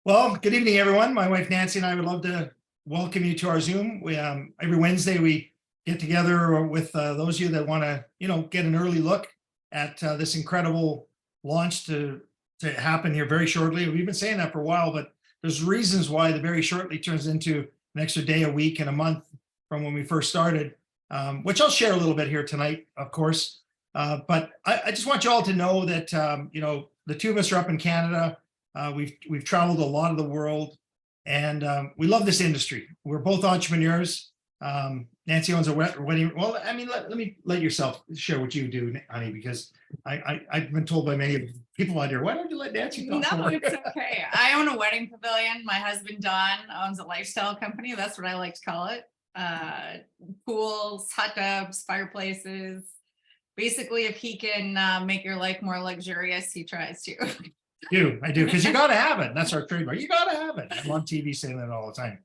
Well, good evening, everyone. My wife Nancy and I would love to welcome you to our Zoom. We every Wednesday we get together with those of you that want to, get an early look at this incredible launch to happen here very shortly. We've been saying that for a while, but there's reasons why the very shortly turns into an extra day, a week, and a month from when we first started, which I'll share a little bit here tonight, of course. But I just want you all to know that the two of us are up in Canada. We've traveled a lot of the world, and we love this industry. We're both entrepreneurs. Nancy owns a wedding. Well, I mean, let me let yourself share what you do, honey, because I've been told by many people out here, why don't you let Nancy talk? No, it's okay. I own a wedding pavilion. My husband Don owns a lifestyle company. That's what I like to call it. Pools, hot tubs, fireplaces. Basically, if he can make your life more luxurious, he tries to. I do, because you got to have it. That's our trademark. You got to have it. I'm on TV saying that all the time.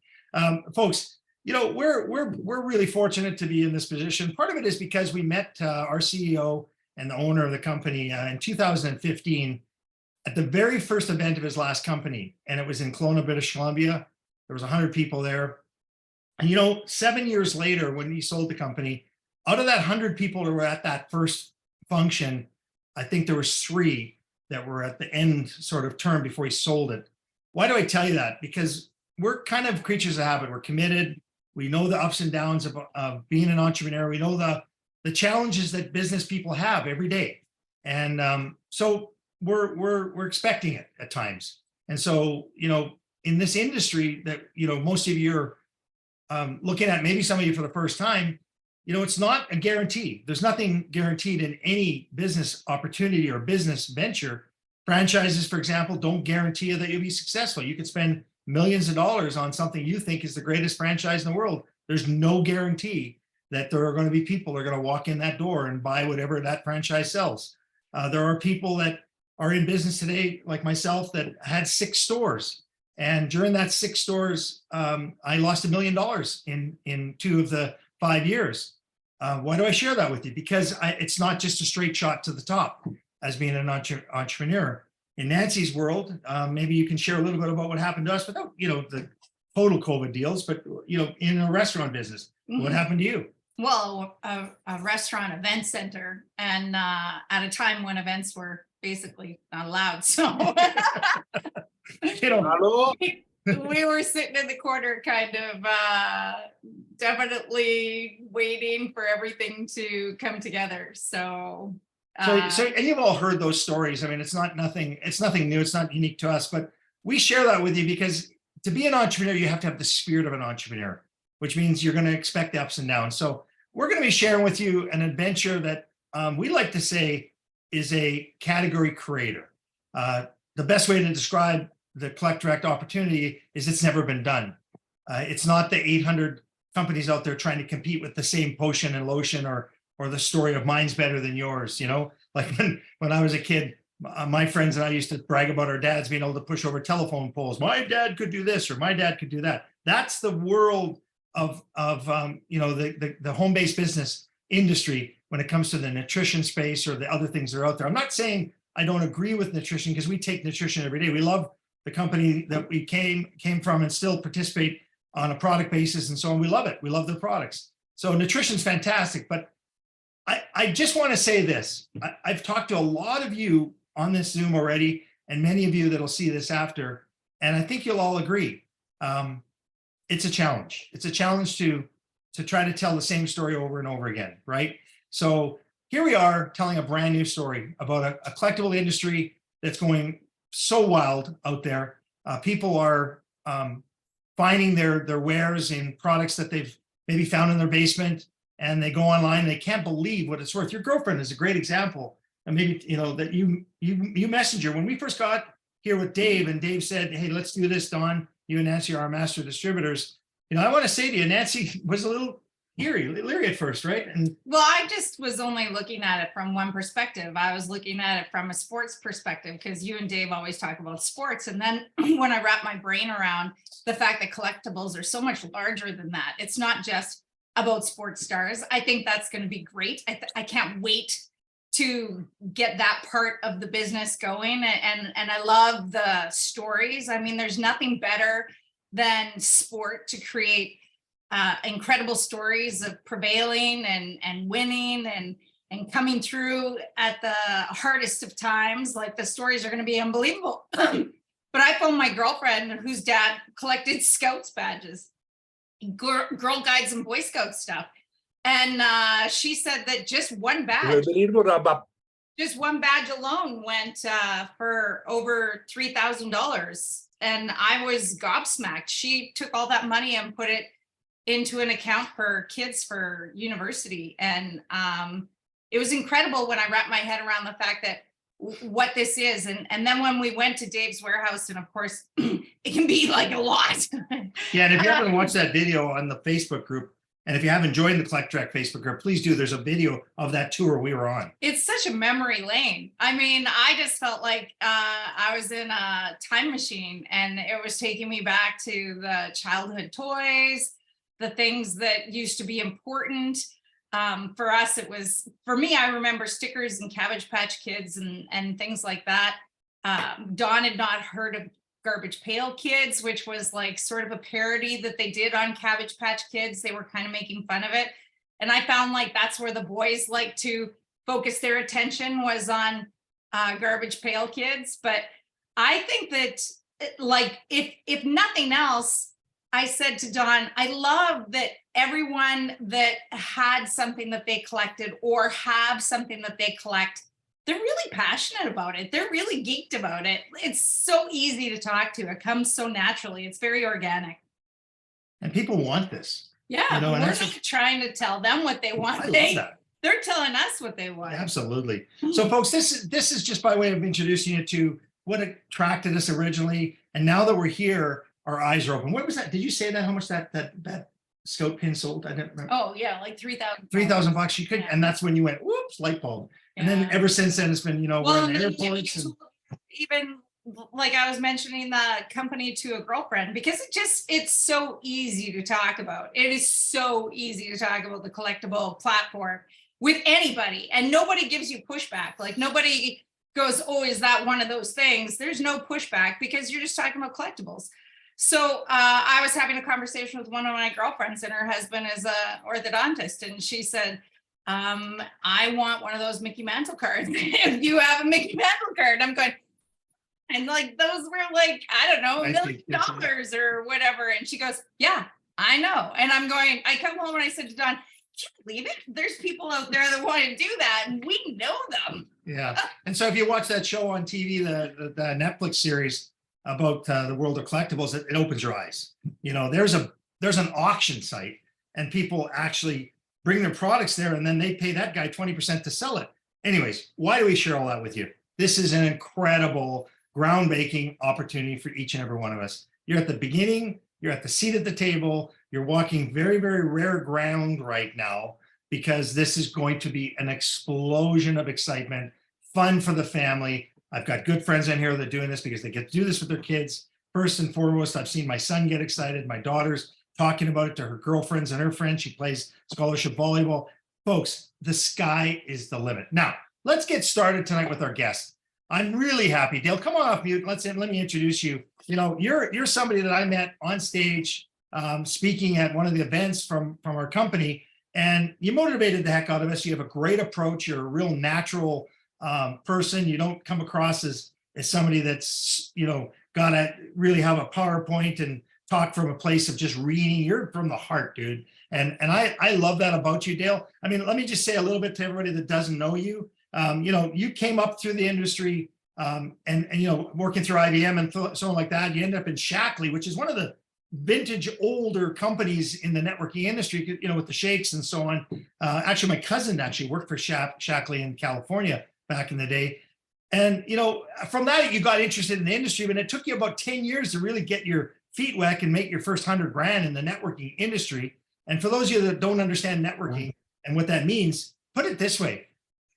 Folks, we're really fortunate to be in this position. Part of it is because we met our CEO and the owner of the company in 2015 at the very first event of his last company, and it was in Kelowna, British Columbia. There was 100 people there. And 7 years later, when he sold the company, out of that 100 people who were at that first function, I think there was 3 that were at the end sort of term before he sold it. Why do I tell you that? Because we're kind of creatures of habit. We're committed. We know the ups and downs of being an entrepreneur. We know the challenges that business people have every day. And so we're expecting it at times. And so, in this industry that, most of you are looking at, maybe some of you for the first time, it's not a guarantee. There's nothing guaranteed in any business opportunity or business venture. Franchises, for example, don't guarantee you that you'll be successful. You could spend millions of dollars on something you think is the greatest franchise in the world. There's no guarantee that there are going to be people that are going to walk in that door and buy whatever that franchise sells. There are people that are in business today, like myself, that had 6 stores. And during that 6 stores, I lost $1 million in 2 of the 5 years. Why do I share that with you? Because it's not just a straight shot to the top as being an entrepreneur. In Nancy's world, maybe you can share a little bit about what happened to us without, the total COVID deals, but, in a restaurant business, what happened to you? Well, a restaurant event center, and at a time when events were basically not allowed. So Hello? we were sitting in the corner kind of definitely waiting for everything to come together. So and you've all heard those stories. I mean, it's nothing new. It's not unique to us, but we share that with you because to be an entrepreneur, you have to have the spirit of an entrepreneur, which means you're going to expect the ups and downs. So we're going to be sharing with you an adventure that we like to say is a category creator. The best way to describe the Collect Direct opportunity is it's never been done. It's not the 800 companies out there trying to compete with the same potion and lotion or the story of mine's better than yours. Like when I was a kid, my friends and I used to brag about our dads being able to push over telephone poles. My dad could do this or my dad could do that. That's the world of the home-based business industry when it comes to the nutrition space or the other things that are out there. I'm not saying I don't agree with nutrition, because we take nutrition every day. We love the company that we came from and still participate on a product basis and so on. We love it. We love the products. So nutrition's fantastic. But I just want to say this. I've talked to a lot of you on this Zoom already, and many of you that'll see this after, and I think you'll all agree. It's a challenge. It's a challenge to try to tell the same story over and over again, right? So here we are telling a brand new story about a collectible industry that's going so wild out there. People are finding their wares in products that they've maybe found in their basement, and they go online and they can't believe what it's worth. Your girlfriend is a great example. And maybe, that you messenger. When we first got here with Dave, and Dave said, hey, let's do this, Don, you and Nancy are our master distributors. I want to say to you, Nancy was a little leery at first, right? And well, I just was only looking at it from one perspective. I was looking at it from a sports perspective, because you and Dave always talk about sports. And then when I wrap my brain around the fact that collectibles are so much larger than that, it's not just about sports stars. I think that's going to be great. I can't wait to get that part of the business going. And I love the stories. I mean, there's nothing better than sport to create incredible stories of prevailing and winning and coming through at the hardest of times. Like, the stories are going to be unbelievable. But I phoned my girlfriend, whose dad collected Scouts badges, Girl Guides and Boy Scout stuff. And she said that just one badge alone went for over $3,000. And I was gobsmacked. She took all that money and put it into an account for kids for university. And it was incredible when I wrapped my head around the fact that what this is. And then when we went to Dave's warehouse, and of course it can be like a lot. Yeah, and if you haven't watched that video on the Facebook group, and if you haven't joined the Collect Track Facebook group, please do. There's a video of that tour we were on. It's such a memory lane. I mean, I just felt like I was in a time machine, and it was taking me back to the childhood toys, the things that used to be important. For us, it was, for me, I remember stickers and Cabbage Patch Kids and things like that. Dawn had not heard of Garbage Pail Kids, which was like sort of a parody that they did on Cabbage Patch Kids. They were kind of making fun of it. And I found like that's where the boys like to focus their attention, was on Garbage Pail Kids. But I think that, like, if nothing else, I said to Dawn, I love that everyone that had something that they collected or have something that they collect, they're really passionate about it. They're really geeked about it. It's so easy to talk to. It comes so naturally. It's very organic. And people want this. Yeah, You know, and we're that's not trying to tell them what they want. I love that. They're telling us what they want. Absolutely. So folks, this is just by way of introducing you to what attracted us originally. And now that we're here, our eyes are open. What was that? Did you say that? How much that Scout pin sold? I didn't remember. Oh yeah, like $3,000. $3,000. You could, Yeah. and that's when you went, whoops, light bulb. And then Yeah. ever since then, it's been, Well, we're in and the then you airports. And, even like I was mentioning the company to a girlfriend, because it's so easy to talk about. It is so easy to talk about the collectible platform with anybody, and nobody gives you pushback. Like, nobody goes, oh, is that one of those things? There's no pushback, because you're just talking about collectibles. So I was having a conversation with one of my girlfriends, and her husband is a orthodontist, and she said, I want one of those Mickey Mantle cards. If you have a Mickey Mantle card, I'm going, and like, those were like, I don't know, $1 million or whatever. And she goes, yeah, I know. And I'm going, I come home and I said to Dawn, can you believe it? There's people out there that want to do that, and we know them. yeah. And so if you watch that show on TV, the Netflix series about the world of collectibles, it opens your eyes. There's an auction site, and people actually bring their products there, and then they pay that guy 20% to sell it. Anyways, why do we share all that with you? This is an incredible, groundbreaking opportunity for each and every one of us. You're at the beginning, you're at the seat at the table, you're walking very, very rare ground right now, because this is going to be an explosion of excitement, fun for the family. I've got good friends in here that are doing this because they get to do this with their kids. First and foremost, I've seen my son get excited. My daughter's talking about it to her girlfriends and her friends. She plays scholarship volleyball. Folks, the sky is the limit. Now, let's get started tonight with our guest. I'm really happy. Dale, come on off mute. Let me introduce you. You're somebody that I met on stage speaking at one of the events from our company, and you motivated the heck out of us. You have a great approach. You're a real natural person. You don't come across as somebody that's got to really have a PowerPoint and talk from a place of just reading. You're from the heart, dude. And I love that about you, Dale. I mean, let me just say a little bit to everybody that doesn't know you. You came up through the industry and working through IBM and so on like that. You ended up in Shackley, which is one of the vintage older companies in the networking industry, with the shakes and so on. Actually, my cousin actually worked for Shackley in California back in the day. And, from that, you got interested in the industry, but it took you about 10 years to really get your feet wet and make your first $100,000 in the networking industry. And for those of you that don't understand networking and what that means, put it this way.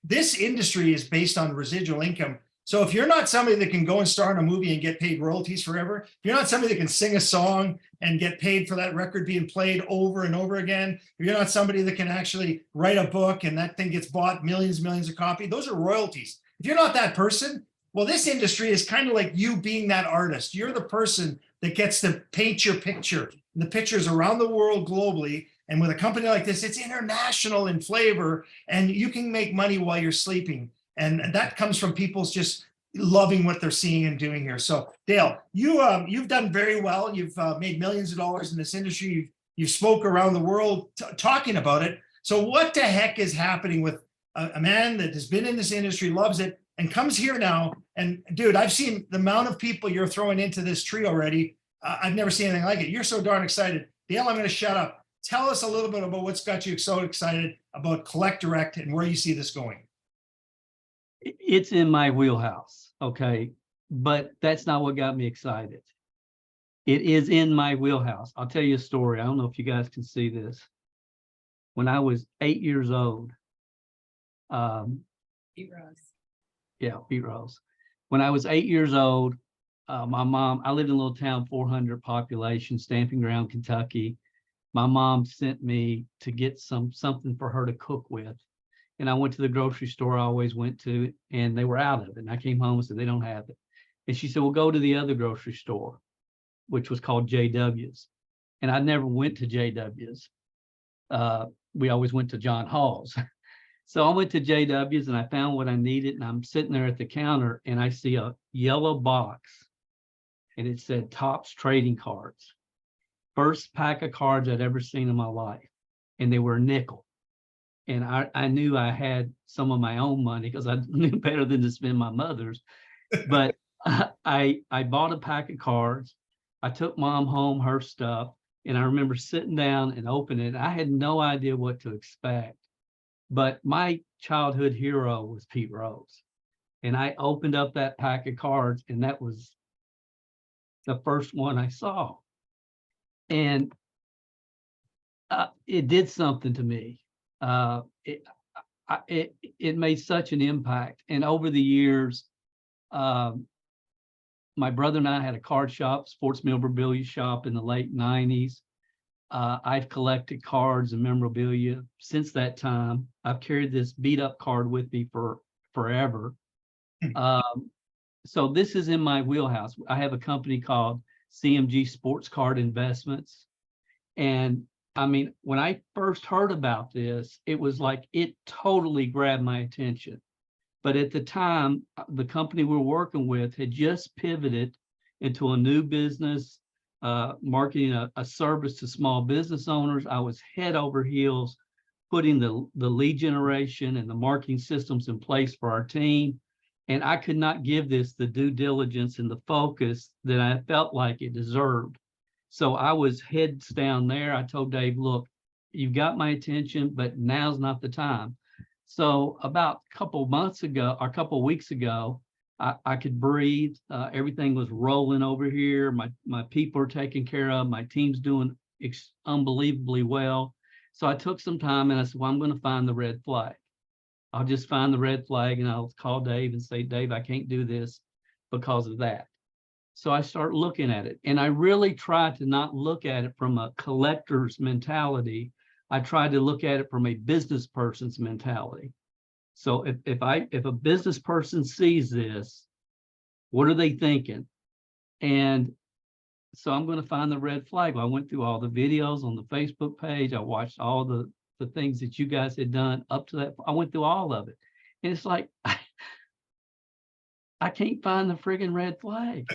This industry is based on residual income. So if you're not somebody that can go and star in a movie and get paid royalties forever, if you're not somebody that can sing a song and get paid for that record being played over and over again, if you're not somebody that can actually write a book and that thing gets bought millions of copies, those are royalties. If you're not that person, well, this industry is kind of like you being that artist. You're the person that gets to paint your picture. And the pictures around the world globally. And with a company like this, it's international in flavor, and you can make money while you're sleeping. And that comes from people's just loving what they're seeing and doing here. So Dale, you've done very well. You've made millions of dollars in this industry. You spoke around the world talking about it. So what the heck is happening with a man that has been in this industry, loves it, and comes here now? And dude, I've seen the amount of people you're throwing into this tree already. I've never seen anything like it. You're so darn excited. Dale, I'm going to shut up. Tell us a little bit about what's got you so excited about Collect Direct and where you see this going. It's in my wheelhouse, okay? But that's not what got me excited. It is in my wheelhouse. I'll tell you a story. I don't know if you guys can see this. When I was 8 years old, Pete Rose. yeah, Pete Rose. When I was 8 years old, my mom, I lived in a little town, 400 population, Stamping Ground, Kentucky. My mom sent me to get something for her to cook with. And I went to the grocery store I always went to, and they were out of it. And I came home and said, they don't have it. And she said, well, go to the other grocery store, which was called JW's. And I never went to JW's. We always went to John Hall's. So I went to JW's and I found what I needed. And I'm sitting there at the counter and I see a yellow box and it said Topps Trading Cards. First pack of cards I'd ever seen in my life. And they were a nickel. And I knew I had some of my own money because I knew better than to spend my mother's. But I bought a pack of cards. I took mom home her stuff. And I remember sitting down and opening it. I had no idea what to expect. But my childhood hero was Pete Rose. And I opened up that pack of cards, and that was the first one I saw. And it did something to me. It made such an impact. And over the years, my brother and I had a card shop, sports memorabilia shop in the late 90s. I've collected cards and memorabilia since that time. I've carried this beat up card with me for forever. So this is in my wheelhouse. I have a company called CMG Sports Card Investments. And I mean, when I first heard about this, it was like it totally grabbed my attention. But at the time, the company we're working with had just pivoted into a new business, marketing a service to small business owners. I was head over heels putting the lead generation and the marketing systems in place for our team. And I could not give this the due diligence and the focus that I felt like it deserved. So I was heads down there. I told Dave, look, you've got my attention, but now's not the time. So about a couple of weeks ago, I could breathe. Everything was rolling over here. My people are taken care of. My team's doing unbelievably well. So I took some time and I said, well, I'm going to find the red flag. I'll just find the red flag and I'll call Dave and say, Dave, I can't do this because of that. So I start looking at it, and I really try to not look at it from a collector's mentality. I try to look at it from a business person's mentality. So if a business person sees this, what are they thinking? And so I'm going to find the red flag. I went through all the videos on the Facebook page. I watched all the things that you guys had done up to that. I went through all of it. And it's like, I can't find the friggin' red flag.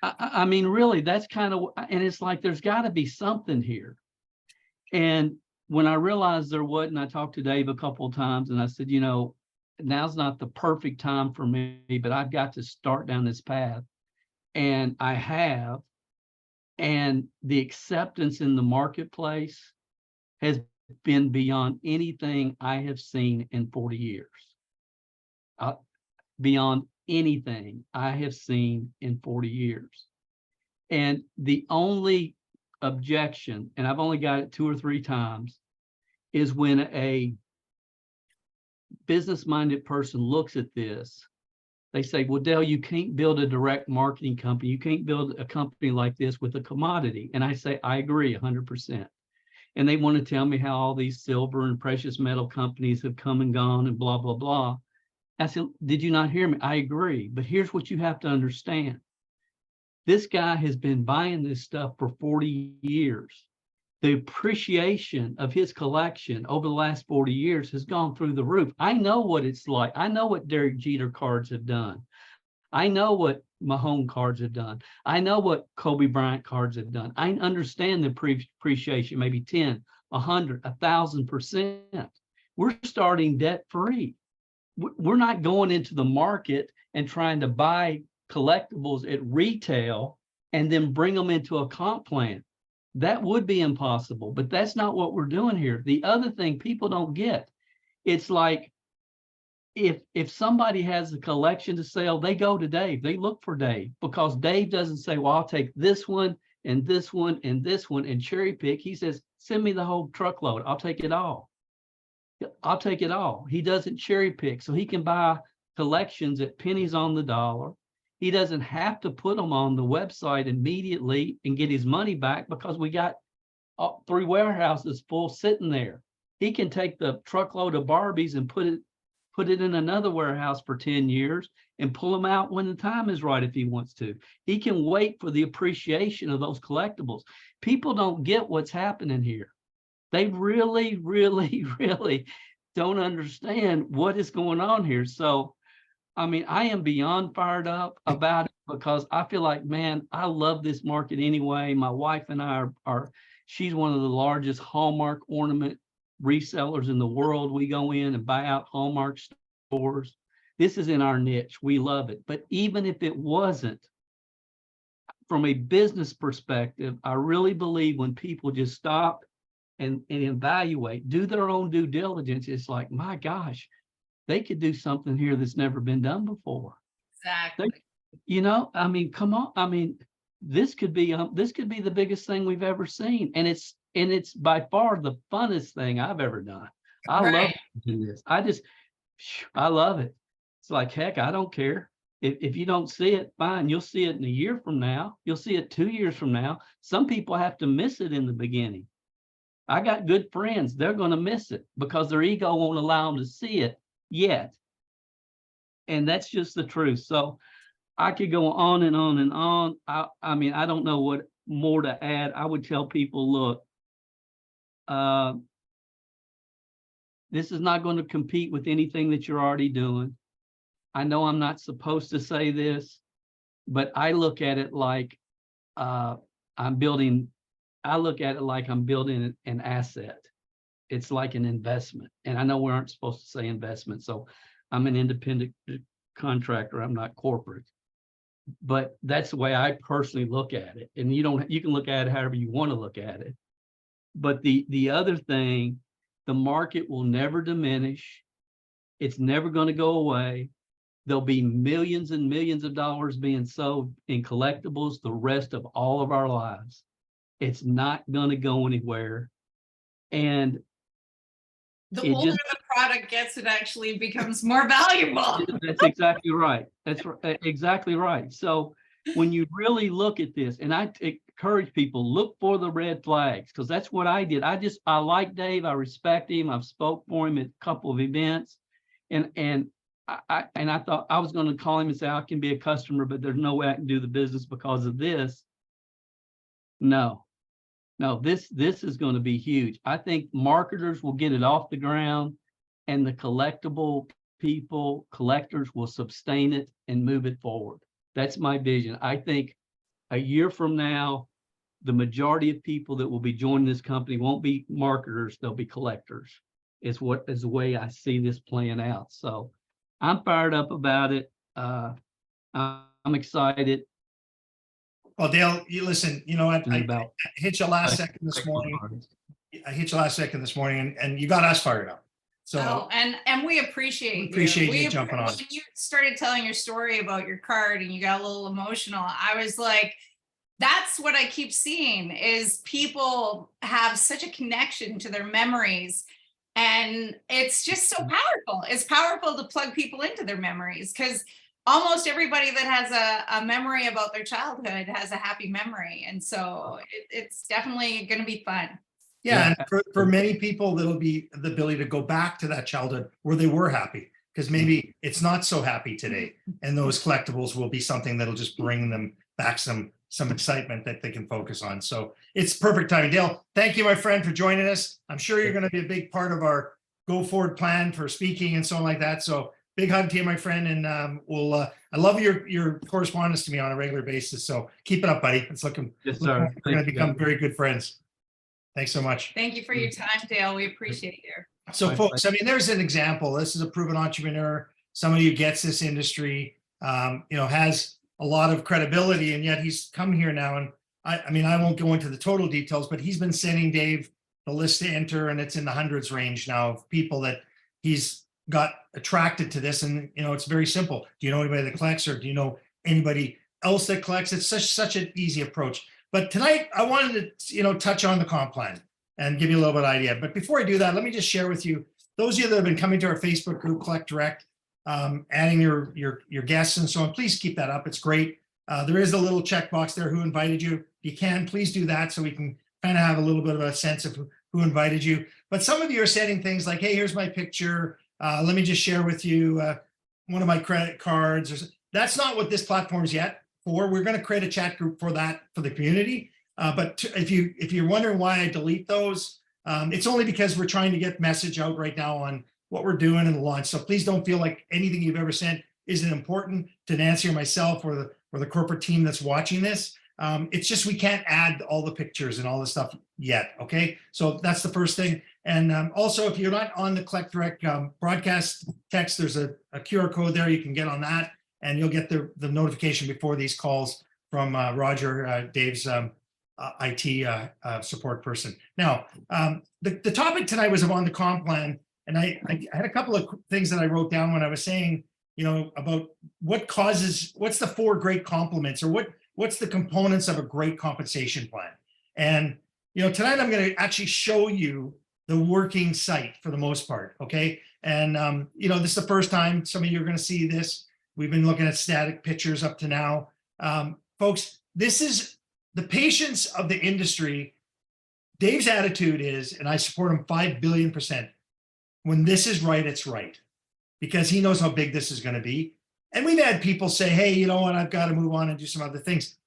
I mean, really, that's kind of, and it's like, there's got to be something here. And when I realized there wasn't, I talked to Dave a couple of times and I said, you know, now's not the perfect time for me, but I've got to start down this path. And I have. And the acceptance in the marketplace has been beyond anything I have seen in 40 years. Beyond anything I have seen in 40 years. And the only objection, and I've only got it 2 or 3 times, is when a business-minded person looks at this They say, well, Dale, you can't build a direct marketing company. You can't build a company like this with a commodity. And I say, I agree 100%. And they want to tell me how all these silver and precious metal companies have come and gone and blah, blah, blah. I said, did you not hear me? I agree. But here's what you have to understand. This guy has been buying this stuff for 40 years. The appreciation of his collection over the last 40 years has gone through the roof. I know what it's like. I know what Derek Jeter cards have done. I know what Mahone cards have done. I know what Kobe Bryant cards have done. I understand the appreciation, maybe 10, 100, 1,000%. We're starting debt free. We're not going into the market and trying to buy collectibles at retail and then bring them into a comp plan. That would be impossible, but that's not what we're doing here. The other thing people don't get, it's like if somebody has a collection to sell, they go to Dave, they look for Dave, because Dave doesn't say, well, I'll take this one and this one and this one and cherry pick. He says, send me the whole truckload. I'll take it all. I'll take it all. He doesn't cherry pick, so he can buy collections at pennies on the dollar. He doesn't have to put them on the website immediately and get his money back, because we got 3 warehouses full sitting there. He can take the truckload of Barbies and put it in another warehouse for 10 years and pull them out when the time is right if he wants to. He can wait for the appreciation of those collectibles. People don't get what's happening here. They really, really, really don't understand what is going on here. So, I mean, I am beyond fired up about it, because I feel like, man, I love this market anyway. My wife and I she's one of the largest Hallmark ornament resellers in the world. We go in and buy out Hallmark stores. This is in our niche. We love it. But even if it wasn't, from a business perspective, I really believe when people just stop and evaluate, do their own due diligence, it's like, my gosh, they could do something here that's never been done before. Exactly. I mean, come on. I mean, this could be the biggest thing we've ever seen. And it's by far the funnest thing I've ever done. I love doing this. I love it. It's like, heck, I don't care. If you don't see it, fine. You'll see it in a year from now. You'll see it 2 years from now. Some people have to miss it in the beginning. I got good friends. They're going to miss it because their ego won't allow them to see it yet. And that's just the truth. So I could go on and on and on. I mean, I don't know what more to add. I would tell people, look, this is not going to compete with anything that you're already doing. I know I'm not supposed to say this, but I look at it like I'm building an asset. It's like an investment. And I know we aren't supposed to say investment. So I'm an independent contractor. I'm not corporate. But that's the way I personally look at it. And you can look at it however you want to look at it. But the other thing, the market will never diminish. It's never going to go away. There'll be millions and millions of dollars being sold in collectibles the rest of all of our lives. It's not going to go anywhere. And the older the product gets, it actually becomes more valuable. That's exactly right. That's exactly right. So when you really look at this, and I encourage people, look for the red flags, because that's what I did. I like Dave. I respect him. I've spoke for him at a couple of events, and I thought I was going to call him and say, I can be a customer, but there's no way I can do the business because of this. No, this is going to be huge. I think marketers will get it off the ground, and the collectible collectors will sustain it and move it forward. That's my vision. I think a year from now, the majority of people that will be joining this company won't be marketers, they'll be collectors. Is the way I see this playing out. So I'm fired up about it. I'm excited. Well, Dale, you listen, you know what? I hit you last second this morning. And you got us fired up. So and we appreciate you jumping on. When you started telling your story about your card and you got a little emotional, I was like, that's what I keep seeing is people have such a connection to their memories. And it's just so powerful. It's powerful to plug people into their memories because almost everybody that has a memory about their childhood has a happy memory. And so it's definitely going to be fun. Yeah, Yeah, and for many people, that'll be the ability to go back to that childhood where they were happy, because maybe it's not so happy today. And those collectibles will be something that'll just bring them back some excitement that they can focus on. So it's perfect timing. Dale, thank you, my friend, for joining us. I'm sure you're going to be a big part of our go forward plan for speaking and so on like that. So big hug to you, my friend, and I love your correspondence to me on a regular basis. So keep it up, buddy. It's looking, yes, we're sir. going to Thank you, become man. very good friends. Thanks so much. Thank you for your time, Dale. We appreciate you. So My folks, I mean, there's an example. This is a proven entrepreneur, somebody who gets this industry, has a lot of credibility, and yet he's come here now. And I mean, I won't go into the total details, but he's been sending Dave the list to enter, and it's in the hundreds range now of people that he's got attracted to this. And, it's very simple. Do you know anybody that collects, or do you know anybody else that collects? It's such an easy approach. But tonight I wanted to, touch on the comp plan and give you a little bit of idea. But before I do that, let me just share with you, those of you that have been coming to our Facebook group, Collect Direct, adding your guests and so on, please keep that up. It's great. There is a little checkbox there, who invited you. If you can, please do that so we can kind of have a little bit of a sense of who invited you. But some of you are saying things like, hey, here's my picture. Let me just share with you one of my credit cards. That's not what this platform's yet for. We're going to create a chat group for that, for the community. But if you're wondering why I delete those, it's only because we're trying to get message out right now on what we're doing in the launch. So please don't feel like anything you've ever sent isn't important to Nancy or myself or the corporate team that's watching this. It's just we can't add all the pictures and all the stuff yet. Okay, so that's the first thing. And also, if you're not on the Collect Direct broadcast text, there's a QR code there. You can get on that, and you'll get the notification before these calls from Roger, Dave's IT support person. Now, the topic tonight was on the comp plan, and I had a couple of things that I wrote down when I was saying, about what's the 4 great complements, or what's the components of a great compensation plan. And tonight I'm going to actually show you the working site for the most part. Okay, and this is the first time some of you are going to see this. We've been looking at static pictures up to now, folks. This is the patience of the industry. Dave's attitude is, and I support him 5 billion%, when this is right, it's right, because he knows how big this is going to be. And we've had people say, hey, you know what, I've got to move on and do some other things.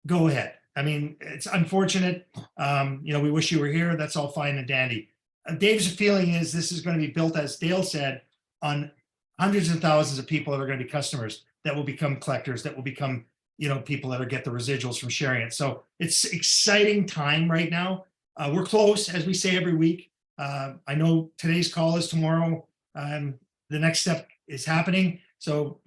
Go ahead. I mean, it's unfortunate. We wish you were here. That's all fine and dandy. Dave's feeling is this is going to be built, as Dale said, on hundreds of thousands of people that are going to be customers, that will become collectors, that will become people that get the residuals from sharing it. So it's exciting time right now. We're close, as we say every week. I know today's call is tomorrow. The next step is happening. So,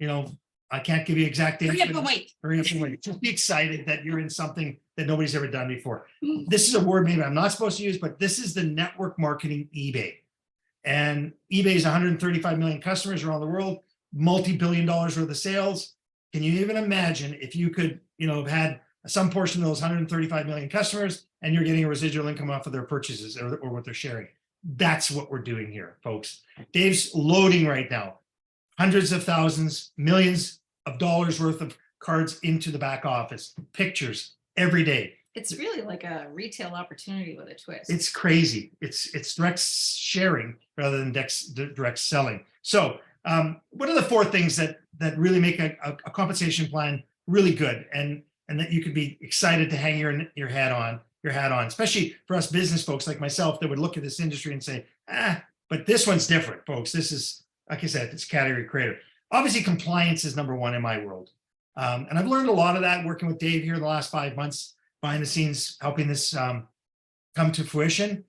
I can't give you exact dates. Hurry up and wait. Hurry up and wait. Just be excited that you're in something that nobody's ever done before. This is a word maybe I'm not supposed to use, but this is the network marketing eBay. And eBay is 135 million customers around the world, multi-billion dollars worth of sales. Can you even imagine if you could, have had some portion of those 135 million customers and you're getting a residual income off of their purchases or what they're sharing? That's what we're doing here, folks. Dave's loading right now hundreds of thousands, millions of dollars worth of cards into the back office, pictures every day. It's really like a retail opportunity with a twist. It's crazy. It's direct sharing rather than direct selling. So what are the 4 things that really make a compensation plan really good, and that you could be excited to hang your hat on, especially for us business folks like myself that would look at this industry and say, but this one's different, folks. This is, like I said, it's category creator. Obviously, compliance is number 1 in my world. And I've learned a lot of that working with Dave here the last 5 months, behind the scenes, helping this come to fruition.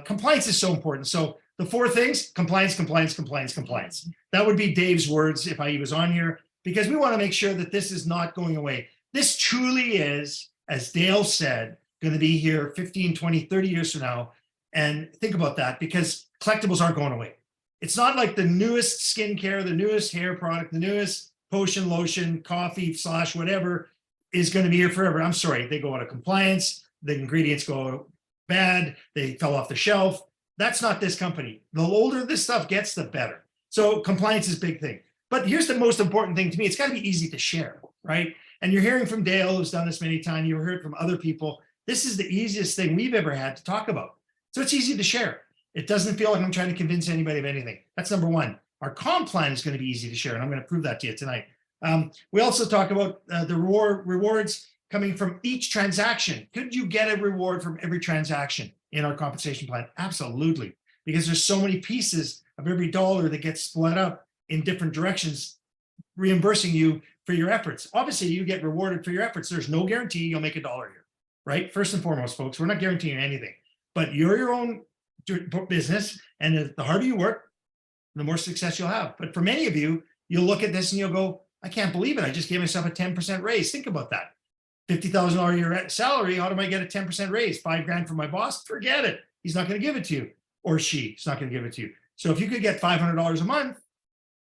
Compliance is so important. So the 4 things: compliance, compliance, compliance, compliance. That would be Dave's words if he was on here, because we want to make sure that this is not going away. This truly is, as Dale said, going to be here 15, 20, 30 years from now. And think about that, because collectibles aren't going away. It's not like the newest skincare, the newest hair product, the newest potion, lotion, coffee / whatever is going to be here forever. I'm sorry, they go out of compliance, the ingredients go bad, they fell off the shelf. That's not this company. The older this stuff gets, the better. So compliance is a big thing. But here's the most important thing to me. It's got to be easy to share, right? And you're hearing from Dale, who's done this many times. You've heard from other people. This is the easiest thing we've ever had to talk about. So it's easy to share. It doesn't feel like I'm trying to convince anybody of anything. That's number one. Our comp plan is going to be easy to share, and I'm going to prove that to you tonight. We also talk about the rewards coming from each transaction. Could you get a reward from every transaction in our compensation plan? Absolutely, because there's so many pieces of every dollar that gets split up in different directions, reimbursing you for your efforts. Obviously, you get rewarded for your efforts. There's no guarantee you'll make $1 here, right? First and foremost, folks, we're not guaranteeing anything, but you're your own business, and the harder you work, the more success you'll have. But for many of you, you'll look at this and you'll go, I can't believe it. I just gave myself a 10% raise. Think about that. $50,000 a year salary. How do I get a 10% raise? $5,000 from my boss? Forget it. He's not going to give it to you, or she's not going to give it to you. So if you could get $500 a month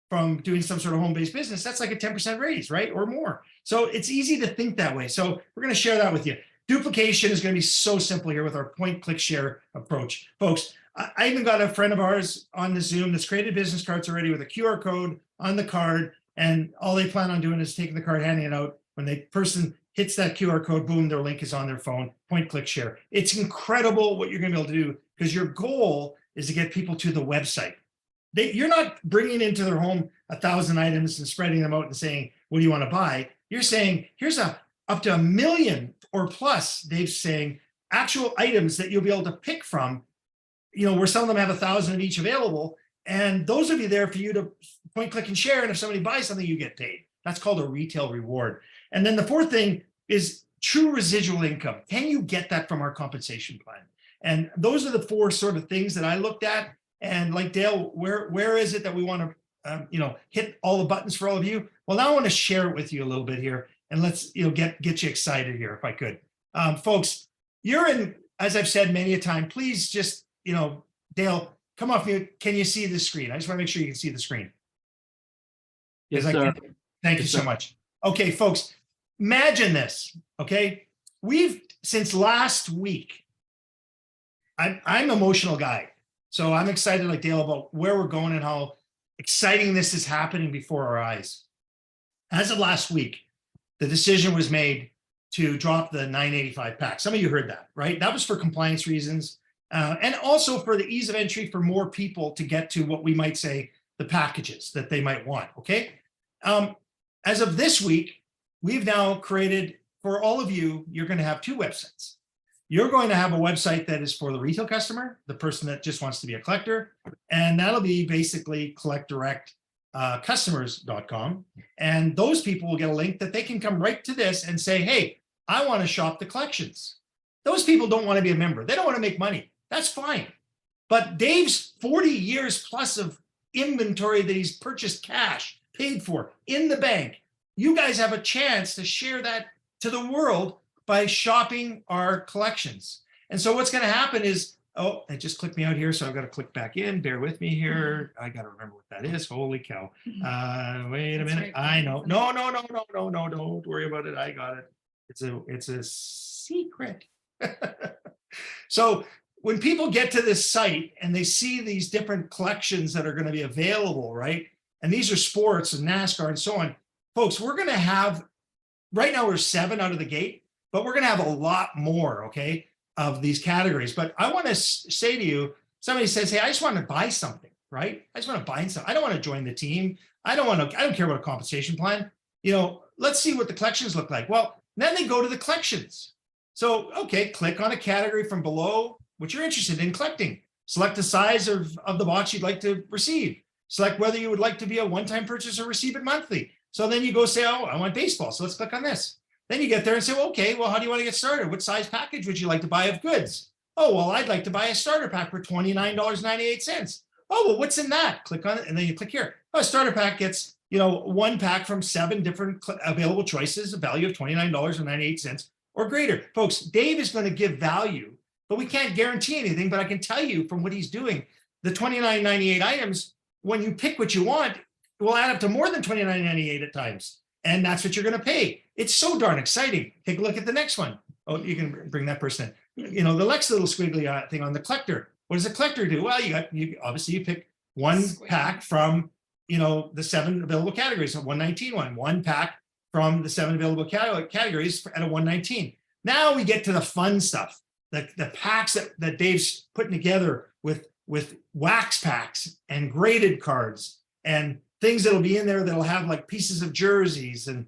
from doing some sort of home-based business, that's like a 10% raise, right? Or more. So it's easy to think that way. So we're going to share that with you. Duplication is going to be so simple here with our point, click, share approach. Folks, I even got a friend of ours on the Zoom that's created business cards already with a QR code on the card. And all they plan on doing is taking the card, handing it out. When the person hits that QR code, boom, their link is on their phone. Point, click, share. It's incredible what you're going to be able to do, because your goal is to get people to the website. You're not bringing into their home 1,000 items and spreading them out and saying, what do you want to buy? You're saying, here's up to 1 million or plus, Dave's saying, actual items that you'll be able to pick from. You know, where some of them have 1,000 of each available. And those will be there for you to point, click, and share. And if somebody buys something, you get paid. That's called a retail reward. And then the fourth thing is true residual income. Can you get that from our compensation plan? And those are the four sort of things that I looked at. And like Dale, where is it that we want to, hit all the buttons for all of you? Well, now I want to share it with you a little bit here, and let's, get you excited here, if I could. Folks, you're in, as I've said many a time, please just, Dale, come off mute. Can you see the screen? I just want to make sure you can see the screen. Yes, sir. Thank you so much. Okay, folks, imagine this, okay? Since last week, I'm an emotional guy. So I'm excited like Dale about where we're going and how exciting this is happening before our eyes. As of last week, the decision was made to drop the $9.85 pack. Some of you heard that, right? That was for compliance reasons. And also for the ease of entry for more people to get to what we might say the packages that they might want, okay? As of this week, we've now created, for all of you, you're going to have 2 websites. You're going to have a website that is for the retail customer, the person that just wants to be a collector, and that'll be basically collectdirectcustomers.com. And those people will get a link that they can come right to this and say, hey, I want to shop the collections. Those people don't want to be a member. They don't want to make money. That's fine. But Dave's 40 years plus of inventory that he's purchased cash, paid for in the bank, you guys have a chance to share that to the world by shopping our collections. And so what's going to happen is, oh, it just clicked me out here, so I've got to click back in. Bear with me here. I got to remember what that is. Holy cow. Wait a minute. I know. No, don't worry about it. I got it. It's a secret. So when people get to this site and they see these different collections that are going to be available, right? And these are sports and NASCAR and so on. Folks, we're going to have, right now we're 7 out of the gate, but we're going to have a lot more, okay, of these categories. But I want to say to you, somebody says, hey, I just want to buy something, right? I just want to buy something. I don't want to join the team. I don't care about a compensation plan. Let's see what the collections look like. Well, then they go to the collections. So, okay, click on a category from below, what you're interested in collecting. Select the size of the box you'd like to receive. Select whether you would like to be a one-time purchase or receive it monthly. So then you go say, oh, I want baseball. So let's click on this. Then you get there and say, well, okay, well, how do you want to get started? What size package would you like to buy of goods? Oh, well, I'd like to buy a starter pack for $29.98. Oh, well, what's in that? Click on it, and then you click here. Oh, a starter pack gets, 1 pack from 7 different available choices, a value of $29.98 or greater. Folks, Dave is going to give value, but we can't guarantee anything. But I can tell you from what he's doing, the $29.98 items, when you pick what you want, will add up to more than $29.98 at times. And that's what you're going to pay. It's so darn exciting. Take a look at the next one. Oh, you can bring that person in. The next little squiggly thing on the collector. What does a collector do? Well, you obviously you pick one pack from, the 7 available categories, a 119 one pack from the 7 available categories at a 119. Now we get to the fun stuff, the packs that Dave's putting together with wax packs and graded cards and things that'll be in there that'll have like pieces of jerseys and,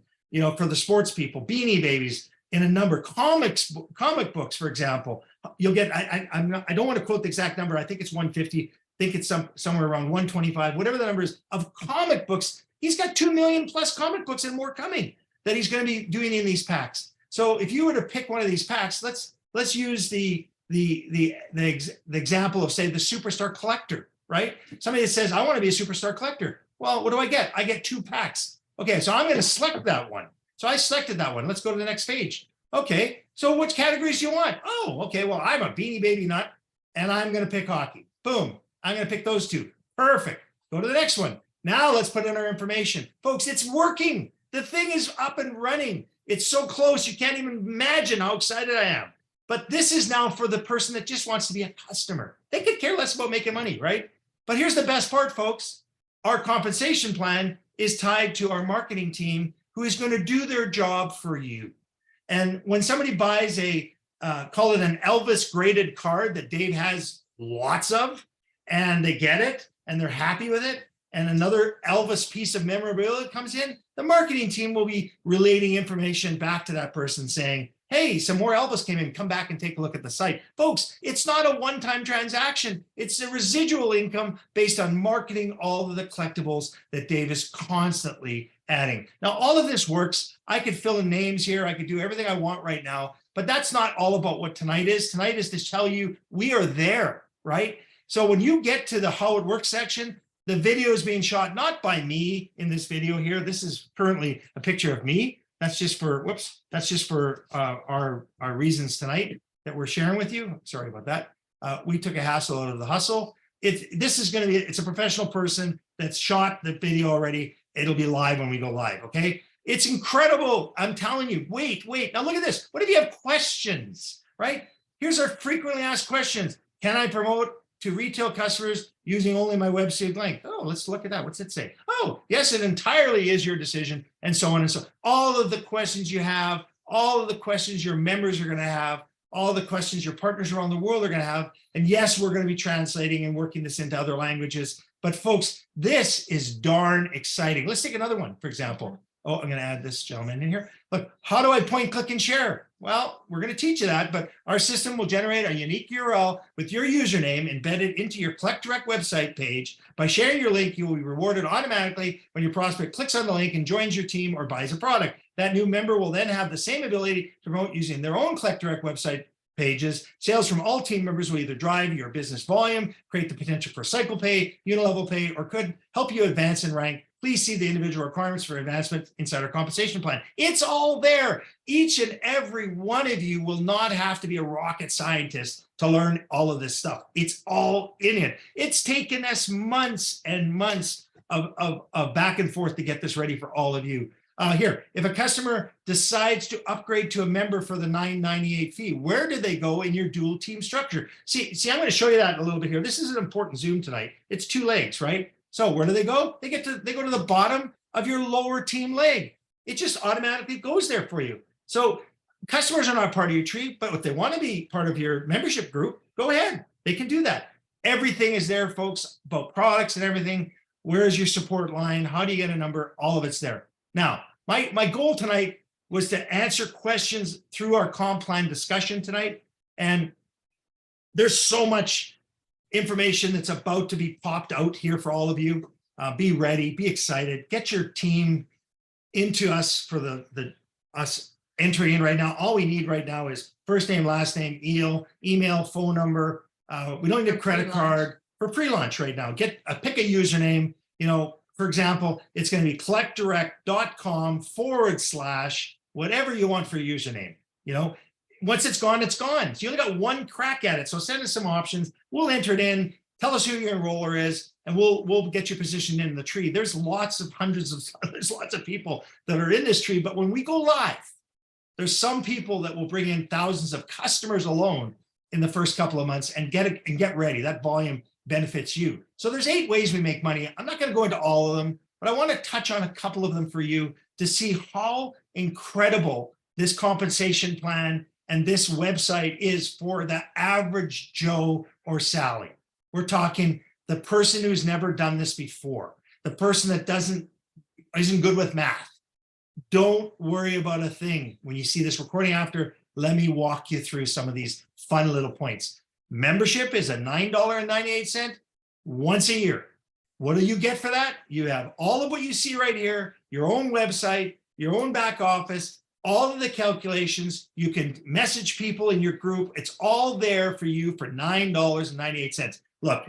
for the sports people, Beanie Babies in a number, comic books, for example. You'll get, I don't want to quote the exact number. I think it's 150. I think it's somewhere around 125, whatever the number is, of comic books. He's got 2 million plus comic books and more coming that he's going to be doing in these packs. So if you were to pick one of these packs, let's use the example of, say, the superstar collector, right? Somebody that says, I want to be a superstar collector. Well, what do I get? I get 2 packs. Okay, so I'm going to select that one. So I selected that one. Let's go to the next page. Okay, so which categories do you want? Oh, okay, well, I'm a Beanie Baby nut, and I'm going to pick hockey. Boom, I'm going to pick those 2. Perfect. Go to the next one. Now let's put in our information. Folks, it's working. The thing is up and running. It's so close, you can't even imagine how excited I am. But this is now for the person that just wants to be a customer. They could care less about making money, right? But here's the best part, folks. Our compensation plan is tied to our marketing team who is going to do their job for you. And when somebody buys call it an Elvis graded card that Dave has lots of, and they get it and they're happy with it, and another Elvis piece of memorabilia comes in, the marketing team will be relating information back to that person saying, hey, some more Elvis came in, come back and take a look at the site. Folks, it's not a one-time transaction. It's a residual income based on marketing all of the collectibles that Dave is constantly adding. Now, all of this works. I could fill in names here. I could do everything I want right now, but that's not all about what tonight is. Tonight is to tell you we are there, right? So when you get to the how it works section, the video is being shot not by me in this video here. This is currently a picture of me. That's just for, that's just for our reasons tonight that we're sharing with you. Sorry about that. We took a hassle out of the hustle. This is going to be, it's a professional person that's shot the video already. It'll be live when we go live, okay? It's incredible. I'm telling you, wait. Now look at this. What if you have questions, right? Here's our frequently asked questions. Can I promote to retail customers using only my website link? Oh, let's look at that. What's it say? Oh, yes, it entirely is your decision, and so on and so on. All of the questions you have, all of the questions your members are going to have, all the questions your partners around the world are going to have. And yes, we're going to be translating and working this into other languages. But folks, this is darn exciting. Let's take another one, for example. Oh, I'm going to add this gentleman in here. Look, how do I point, click, and share? Well, we're going to teach you that, but our system will generate a unique URL with your username embedded into your Collect Direct website page. By sharing your link, you will be rewarded automatically when your prospect clicks on the link and joins your team or buys a product. That new member will then have the same ability to promote using their own Collect Direct website pages. Sales from all team members will either drive your business volume, create the potential for cycle pay, unilevel pay, or could help you advance in rank. Please see the individual requirements for advancement inside our compensation plan. It's all there. Each and every one of you will not have to be a rocket scientist to learn all of this stuff. It's all in it. It's taken us months and months of back and forth to get this ready for all of you. Here, if a customer decides to upgrade to a member for the $9.98 fee, where do they go in your dual team structure? See, I'm going to show you that a little bit here. This is an important Zoom tonight. It's 2 legs, right? So where do they go? They go to the bottom of your lower team leg. It just automatically goes there for you. So customers are not part of your tree, but if they want to be part of your membership group, go ahead. They can do that. Everything is there, folks, about products and everything. Where is your support line? How do you get a number? All of it's there. Now, my goal tonight was to answer questions through our comp plan discussion tonight. And there's so much information that's about to be popped out here for all of you. Be ready, be excited, get your team into us for us entering in right now. All we need right now is first name, last name, email, phone number. We don't need a credit card for pre-launch right now. Pick a username. For example, it's going to be collectdirect.com / whatever you want for your username. Once it's gone, it's gone. So you only got one crack at it. So send us some options. We'll enter it in. Tell us who your enroller is, and we'll get you positioned in the tree. There's lots of people that are in this tree. But when we go live, there's some people that will bring in thousands of customers alone in the first couple of months and get ready. That volume benefits you. So there's 8 ways we make money. I'm not going to go into all of them. but I want to touch on a couple of them for you to see how incredible this compensation plan and this website is for the average Joe or Sally. We're talking the person who's never done this before, the person that isn't good with math. Don't worry about a thing. When you see this recording after, let me walk you through some of these fun little points. Membership is a $9.98 once a year. What do you get for that? You have all of what you see right here, your own website, your own back office, all of the calculations. You can message people in your group. It's all there for you for $9.98. Look,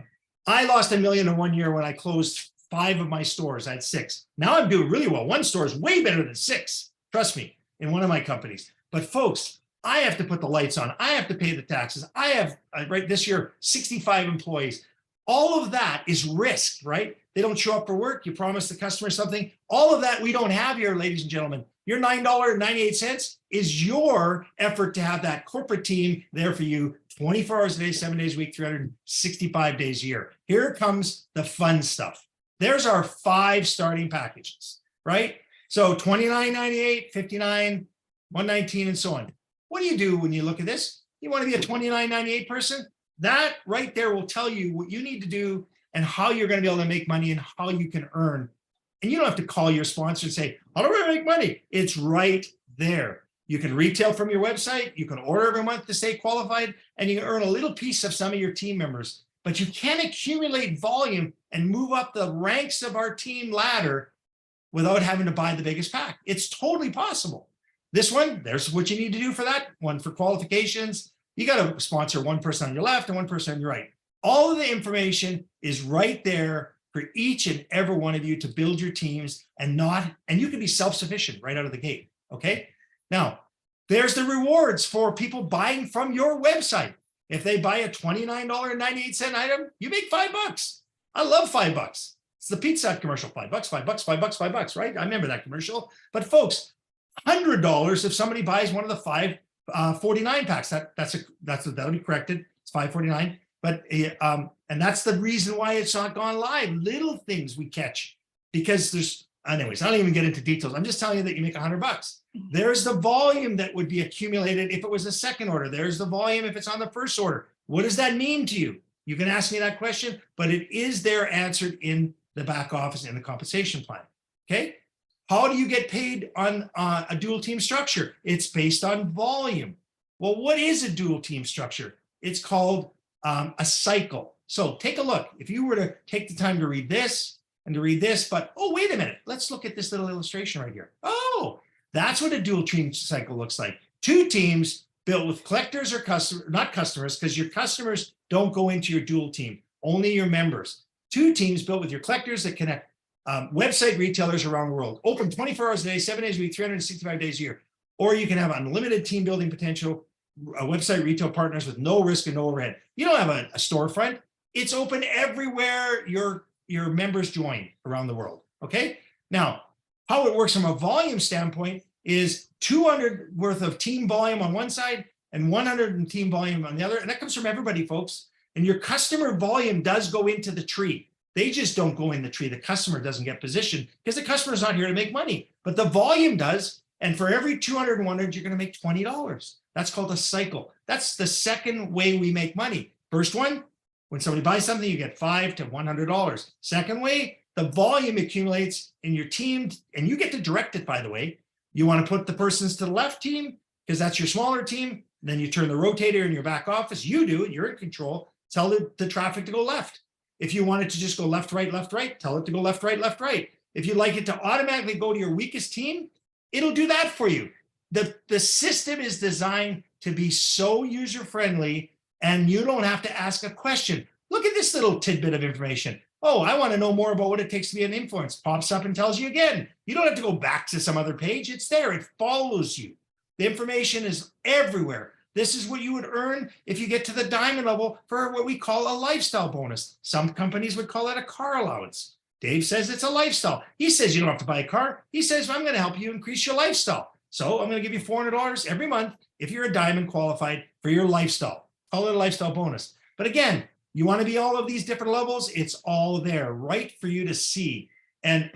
I lost $1 million in 1 year when I closed 5 of my stores. I had 6. Now I'm doing really well. 1 store is way better than 6. Trust me, in one of my companies. But folks, I have to put the lights on. I have to pay the taxes. I have, right this year, 65 employees. All of that is risk, right? They don't show up for work. You promise the customer something. All of that we don't have here, ladies and gentlemen. Your $9.98 is your effort to have that corporate team there for you 24 hours a day, 7 days a week, 365 days a year. Here comes the fun stuff. There's our 5 starting packages, right? So $29.98, $59, $119, and so on. What do you do when you look at this? You want to be a $29.98 person? That right there will tell you what you need to do and how you're going to be able to make money and how you can earn. And you don't have to call your sponsor and say, how do I make money? It's right there. You can retail from your website. You can order every month to stay qualified, and you can earn a little piece of some of your team members. But you can accumulate volume and move up the ranks of our team ladder without having to buy the biggest pack. It's totally possible. This one, there's what you need to do for that one. For qualifications, you got to sponsor one person on your left and one person on your right. All of the information is right there for each and every one of you to build your teams and you can be self-sufficient right out of the gate. Okay. Now, there's the rewards for people buying from your website. If they buy a $29.98 item, you make $5. I love $5. It's the Pizza Hut commercial. $5, $5, $5, right? I remember that commercial. But folks, $100 if somebody buys one of the 5 49 packs. That'll be corrected. It's $5.49. But and that's the reason why it's not gone live. Little things we catch because there's, anyways, I don't even get into details. I'm just telling you that you make $100. There's the volume that would be accumulated if it was a second order. There's the volume if it's on the first order. What does that mean to you? You can ask me that question, but it is there answered in the back office in the compensation plan. Okay. How do you get paid on a dual team structure? It's based on volume. Well, what is a dual team structure? It's called a cycle. So take a look. If you were to take the time to read this and to read this, but oh, wait a minute. Let's look at this little illustration right here. Oh, that's what a dual team cycle looks like. 2 teams built with collectors or customers, not customers, because your customers don't go into your dual team, only your members. 2 teams built with your collectors that connect website retailers around the world, open 24 hours a day, 7 days a week, 365 days a year. Or you can have unlimited team building potential, website retail partners with no risk and no overhead. You don't have a storefront. It's open everywhere your members join around the world. Okay. Now, how it works from a volume standpoint is 200 worth of team volume on one side and 100 in team volume on the other. And that comes from everybody, folks. And your customer volume does go into the tree. They just don't go in the tree. The customer doesn't get positioned because the customer is not here to make money, but the volume does. And for every 200 and 100, you're going to make $20. That's called a cycle. That's the second way we make money. First one, when somebody buys something, you get $5 to $100. Second way, the volume accumulates in your team and you get to direct it, by the way. You want to put the persons to the left team because that's your smaller team. Then you turn the rotator in your back office. You do it. You're in control. Tell the traffic to go left. If you want it to just go left, right, tell it to go left, right. If you'd like it to automatically go to your weakest team, it'll do that for you. The system is designed to be so user-friendly and you don't have to ask a question. Look at this little tidbit of information. Oh, I want to know more about what it takes to be an influencer. Pops up and tells you again. You don't have to go back to some other page. It's there. It follows you. The information is everywhere. This is what you would earn if you get to the diamond level for what we call a lifestyle bonus. Some companies would call it a car allowance. Dave says it's a lifestyle. He says you don't have to buy a car. He says, I'm going to help you increase your lifestyle. So I'm going to give you $400 every month if you're a diamond qualified for your lifestyle. Call it a lifestyle bonus. But again, you want to be all of these different levels. It's all there right for you to see. And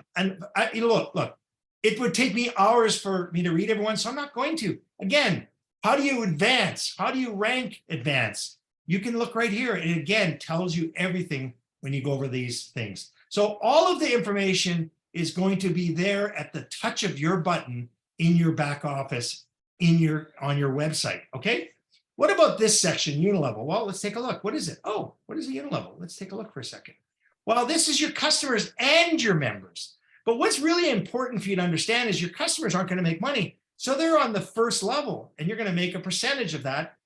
look, it would take me hours for me to read everyone, so I'm not going to. Again, how do you advance? How do you rank advance? You can look right here. It again tells you everything when you go over these things. So all of the information is going to be there at the touch of your button in your back office, on your website. Okay. What about this section, Unilevel? Well, let's take a look. What is it? Oh, what is a Unilevel? Let's take a look for a second. Well, this is your customers and your members. But what's really important for you to understand is your customers aren't going to make money. So they're on the first level, and you're going to make a percentage of that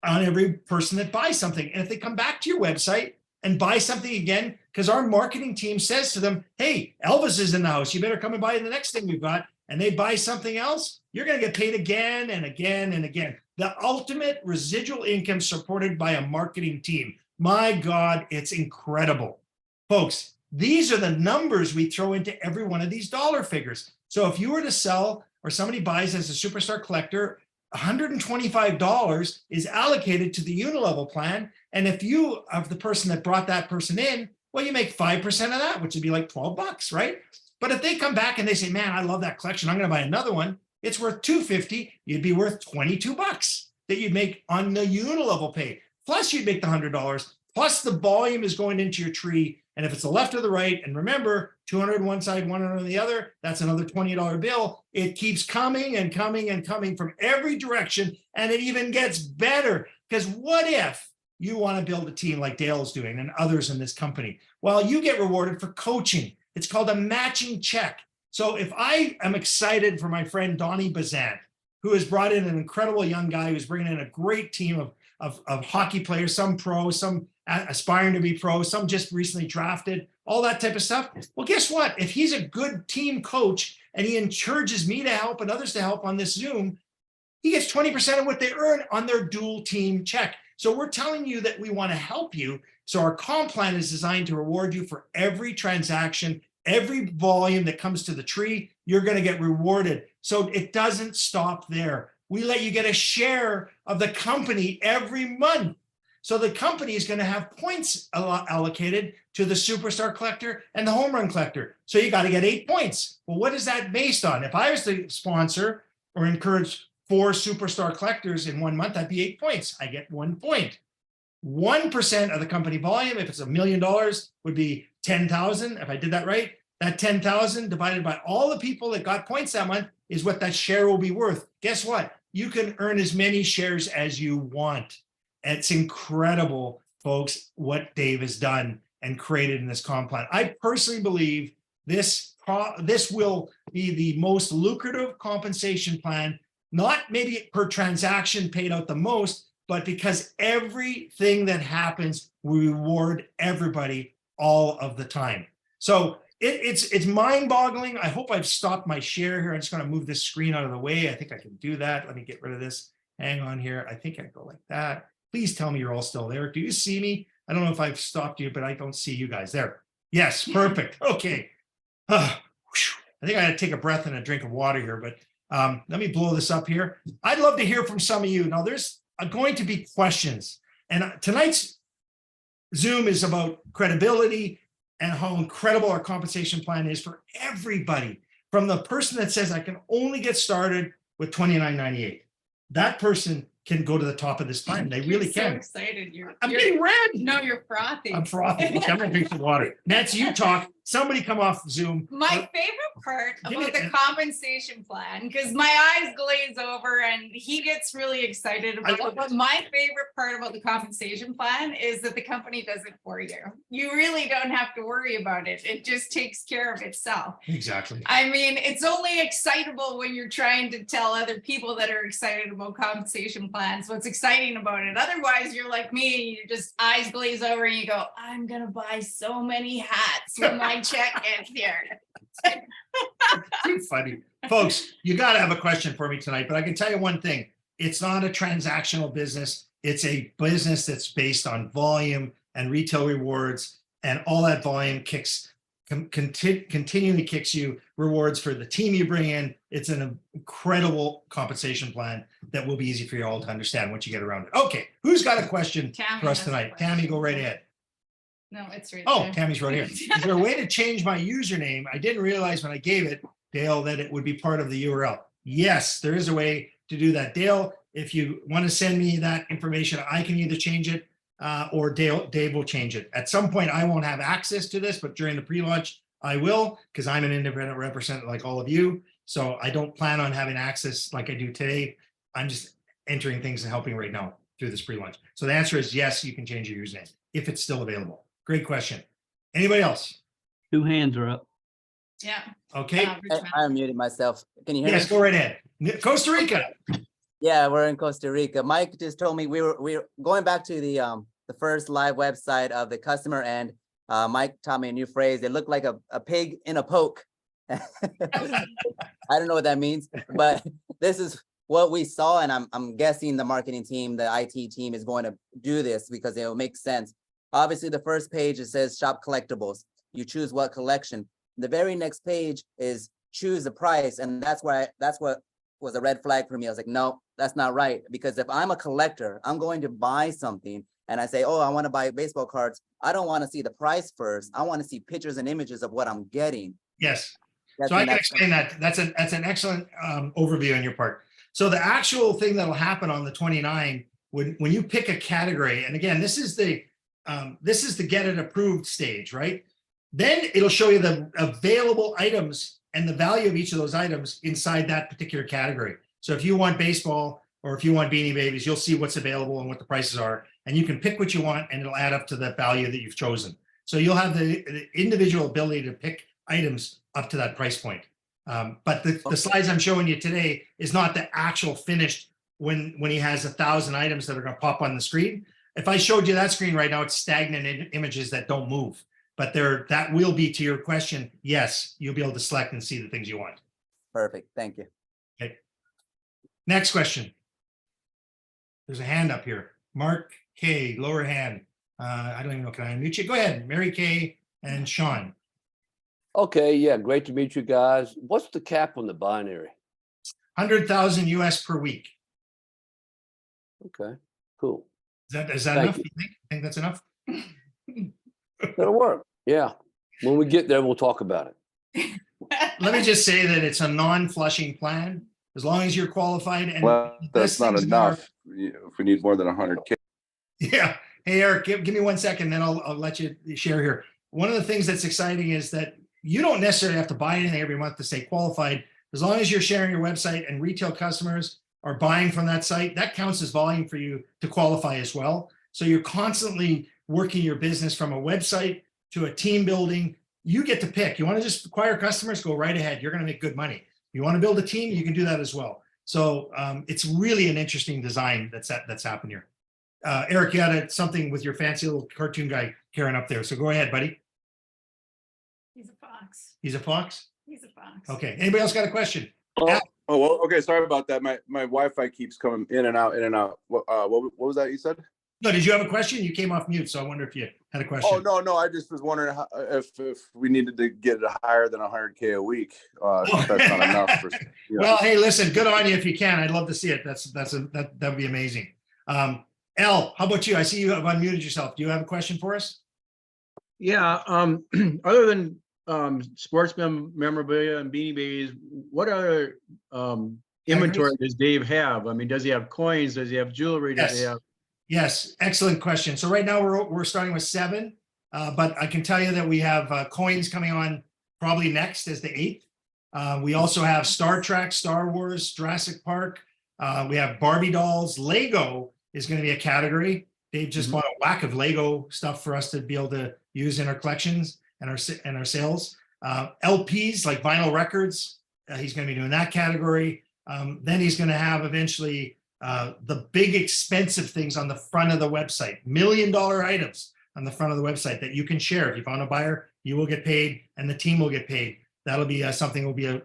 on every person that buys something. And if they come back to your website and buy something again, because our marketing team says to them, hey, Elvis is in the house, you better come and buy the next thing we've got, and they buy something else, you're going to get paid again and again and again. The ultimate residual income supported by a marketing team. My God, it's incredible. Folks, these are the numbers we throw into every one of these dollar figures. So if you were to sell, or somebody buys as a superstar collector, $125 is allocated to the Unilevel plan. And if you are the person that brought that person in, well, you make 5% of that, which would be like $12, right? But if they come back and they say, man, I love that collection, I'm going to buy another one, it's worth $250, you'd be worth $22 that you'd make on the Unilevel pay. Plus you'd make the $100, plus the volume is going into your tree. And if it's the left or the right, and remember, 200 on one side, 100 on the other, that's another $20 bill. It keeps coming and coming and coming from every direction. And it even gets better, because what if you want to build a team like Dale's doing and others in this company? Well, you get rewarded for coaching. It's called a matching check. So if I am excited for my friend Donnie Bazant, who has brought in an incredible young guy who's bringing in a great team of hockey players, some pro, some aspiring to be pro, some just recently drafted, all that type of stuff. Well, guess what? If he's a good team coach and he encourages me to help and others to help on this Zoom, he gets 20% of what they earn on their dual team check. So we're telling you that we want to help you. So our comp plan is designed to reward you for every transaction, every volume that comes to the tree, you're going to get rewarded. So it doesn't stop there. We let you get a share of the company every month. So the company is going to have points allocated to the superstar collector and the home run collector. So you got to get 8 points. Well, what is that based on? If I was to sponsor or encourage 4 superstar collectors in 1 month, that'd be 8 points. I get 1 point. 1% of the company volume, if it's $1 million, would be 10,000. If I did that right, that 10,000 divided by all the people that got points that month is what that share will be worth. Guess what? You can earn as many shares as you want. It's incredible, folks, what Dave has done and created in this comp plan. I personally believe this will be the most lucrative compensation plan, not maybe per transaction paid out the most, but because everything that happens, we reward everybody all of the time. So it's mind-boggling. I hope I've stopped my share here. I'm just going to move this screen out of the way. I think I can do that. Let me get rid of this. Hang on here. I think I go like that. Please tell me you're all still there. Do you see me? I don't know if I've stopped you, but I don't see you guys there. Yes, perfect. Okay. I think I had to take a breath and a drink of water here, but let me blow this up here. I'd love to hear from some of you. Now, there's going to be questions. And tonight's Zoom is about credibility and how incredible our compensation plan is for everybody. From the person that says, I can only get started with $29.98. That person can go to the top of this plan. They really can. I'm so excited. I'm getting red. No, you're frothy. I'm frothy. Look, I'm gonna drink some water. Nancy, you talk. Somebody come off Zoom. My favorite part Give about me the a- compensation plan, because my eyes glaze over and he gets really excited about love it. But my favorite part about the compensation plan is that the company does it for you. You really don't have to worry about it. It just takes care of itself. Exactly. I mean, it's only excitable when you're trying to tell other people that are excited about compensation plans what's exciting about it. Otherwise, you're like me, you just eyes glaze over and you go, I'm gonna buy so many hats when my check gets here. Too funny. Folks, you got to have a question for me tonight, but I can tell you one thing. It's not a transactional business. It's a business that's based on volume and retail rewards, and all that volume continually kicks you rewards for the team you bring in. It's an incredible compensation plan that will be easy for you all to understand once you get around it. Okay, who's got a question Tammy for us has a tonight? question. Tammy, go right ahead. No, it's right Oh, there. Tammy's right here. Is there a way to change my username? I didn't realize when I gave it, Dale, that it would be part of the URL. Yes, there is a way to do that. Dale, if you want to send me that information, I can either change it or Dave will change it. At some point, I won't have access to this, but during the pre-launch, I will, because I'm an independent representative like all of you. So I don't plan on having access like I do today. I'm just entering things and helping right now through this pre-launch. So the answer is yes, you can change your username if it's still available. Great question. Anybody else? 2 hands are up. Yeah. Okay. Richmond. I unmuted myself. Can you hear Yes, me? go right ahead. Costa Rica. Yeah, we're in Costa Rica. Mike just told me we were going back to the first live website of the customer, and Mike taught me a new phrase. It looked like a pig in a poke. I don't know what that means, but this is what we saw, and I'm guessing the marketing team, the IT team is going to do this because it will make sense. Obviously, the first page, it says shop collectibles. You choose what collection. The very next page is choose the price. And that's what was a red flag for me. I was like, no, that's not right. Because if I'm a collector, I'm going to buy something and I say, oh, I want to buy baseball cards. I don't want to see the price first. I want to see pictures and images of what I'm getting. Yes. That's So I when can that's- explain that. That's an excellent overview on your part. So the actual thing that'll happen on the 29, when you pick a category, and again, this is the get it approved stage, right? Then it'll show you the available items and the value of each of those items inside that particular category. So if you want baseball or if you want Beanie Babies, you'll see what's available and what the prices are, and you can pick what you want and it'll add up to the value that you've chosen. So you'll have the individual ability to pick items up to that price point. But the slides I'm showing you today is not the actual finished when he has 1,000 items that are going to pop on the screen. If I showed you that screen right now, it's stagnant images that don't move. But that will be, to your question, yes, you'll be able to select and see the things you want. Perfect. Thank you. Okay. Next question. There's a hand up here. Mark K, lower hand. I don't even know, can I unmute you? Go ahead, Mary K and Sean. Okay, yeah, great to meet you guys. What's the cap on the binary? 100,000 US per week. Okay, cool. Is that Thank enough? you. You think that's enough? That'll work. Yeah. When we get there, we'll talk about it. Let me just say that it's a non-flushing plan. As long as you're qualified and Well, the that's best not things enough. If we need more than 100K. Yeah. Hey, Eric, give me 1 second, then I'll let you share here. One of the things that's exciting is that you don't necessarily have to buy anything every month to stay qualified. As long as you're sharing your website and retail customers are buying from that site, that counts as volume for you to qualify as well. So you're constantly working your business from a website to a team building. You get to pick. You want to just acquire customers, go right ahead. You're going to make good money. You want to build a team, you can do that as well. So it's really an interesting design that's happened here. Eric, you had something with your fancy little cartoon guy carrying up there. So go ahead, buddy. He's a fox. He's a fox? He's a fox. Okay. Anybody else got a question? Oh, well, okay. Sorry about that. My Wi-Fi keeps coming in and out, in and out. What was that you said? No, did you have a question? You came off mute, so I wonder if you had a question. Oh, no. I just was wondering if we needed to get it higher than 100K a week. If that's not enough. Well, hey, listen, good on you if you can. I'd love to see it. That would be amazing. Elle, how about you? I see you have unmuted yourself. Do you have a question for us? Yeah, other than sports memorabilia and Beanie Babies, what other inventory does Dave have? I mean, does he have coins? Does he have jewelry? Does he have? Yes, excellent question. So right now we're starting with 7, but I can tell you that we have coins coming on probably next as the 8th. We also have Star Trek, Star Wars, Jurassic Park. We have Barbie dolls. Lego is going to be a category. Dave just bought a whack of Lego stuff for us to be able to use in our collections and our sales. LPs like vinyl records. He's going to be doing that category. Then he's going to have eventually the big expensive things on the front of the website, $1 million items on the front of the website that you can share. If you found a buyer, you will get paid and the team will get paid. That'll be something will be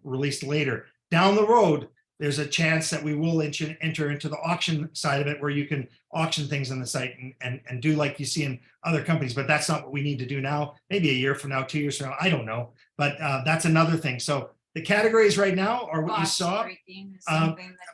released later. Down the road, there's a chance that we will enter into the auction side of it where you can auction things on the site and do like you see in other companies, but that's not what we need to do now. Maybe a year from now, 2 years from now, I don't know, but that's another thing. So the categories right now are what you saw.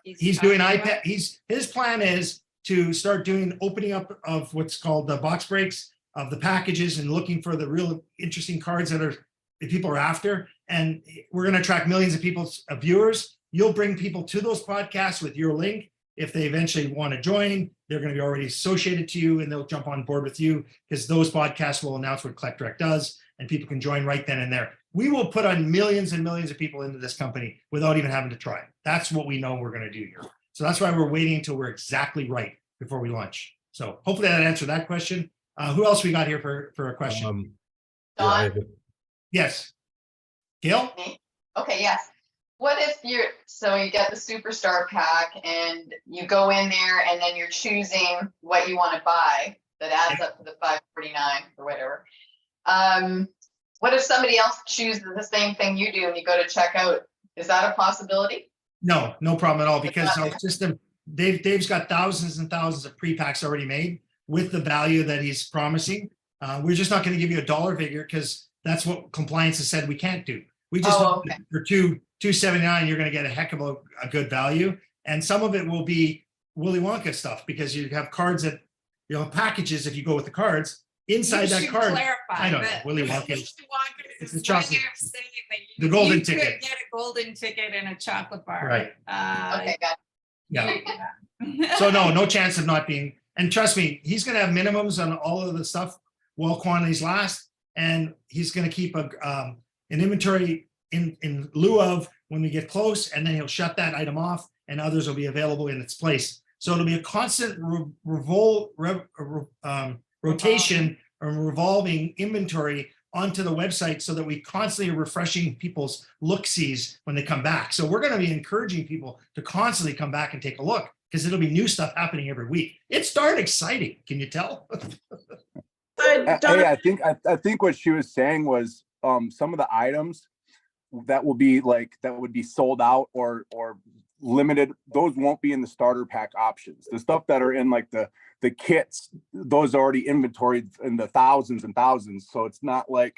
He's doing iPad. His plan is to start doing opening up of what's called the box breaks of the packages and looking for the real interesting cards that people are after. And we're going to attract millions of viewers. You'll bring people to those podcasts with your link. If they eventually want to join, they're going to be already associated to you and they'll jump on board with you, because those podcasts will announce what Collect Direct does and people can join right then and there. We will put on millions and millions of people into this company without even having to try. That's what we know we're going to do here. So that's why we're waiting until we're exactly right before we launch. So hopefully that answered that question. Who else we got here for a question? Yeah, I Dawn? have- Yes. Gail? Me? Okay, yes. What if so you get the superstar pack and you go in there and then you're choosing what you want to buy that adds up to the 549 or whatever. What if somebody else chooses the same thing you do and you go to check out? Is that a possibility? No, no problem at all, because our system, Dave's got thousands and thousands of pre-packs already made with the value that he's promising. We're just not going to give you a dollar figure because that's what compliance has said we can't do. We just know that for $279, you're going to get a heck of a good value. And some of it will be Willy Wonka stuff, because you have cards that, packages, if you go with the cards, inside You that should card. clarify I don't know, that Willy Wonka. Willy Wonka It's is the one chocolate- way of saying that the golden you ticket. could get a golden ticket and a chocolate bar. Right. Okay, got Yeah. So no chance of not being, and trust me, he's going to have minimums on all of the stuff while quantities last. And he's going to keep an inventory in lieu of when we get close, and then he'll shut that item off and others will be available in its place. So it'll be a constant rotation or revolving inventory onto the website, so that we constantly are refreshing people's look-sees when they come back. So we're going to be encouraging people to constantly come back and take a look, because it'll be new stuff happening every week. It's darn exciting. Can you tell? Hey, I think what she was saying was some of the items that would be sold out or limited, those won't be in the starter pack options. The stuff that are in like the kits, those are already inventoried in the thousands and thousands. So it's not like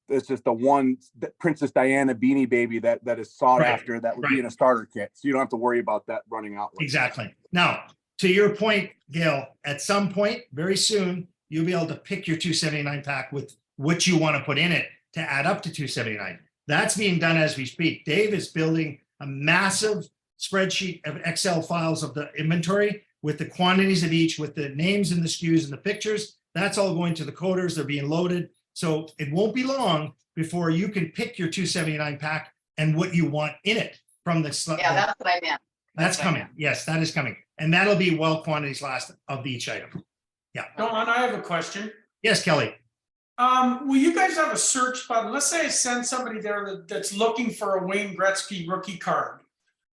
it's just the one Princess Diana Beanie Baby that is sought Right, after that would be in a starter kit. So you don't have to worry about that running out. Exactly. Now, to your point, Gail, at some point, very soon, you'll be able to pick your 279 pack with what you want to put in it to add up to 279. That's being done as we speak. Dave is building a massive spreadsheet of Excel files of the inventory with the quantities of each, with the names and the SKUs and the pictures. That's all going to the coders. They're being loaded. So it won't be long before you can pick your 279 pack and what you want in it from the. Yeah, that's what I meant. That's coming. Yes, that is coming. And that'll be well quantities last of each item. Yeah. Dawn, I have a question. Yes, Kelly. Will you guys have a search button? Let's say I send somebody there that's looking for a Wayne Gretzky rookie card.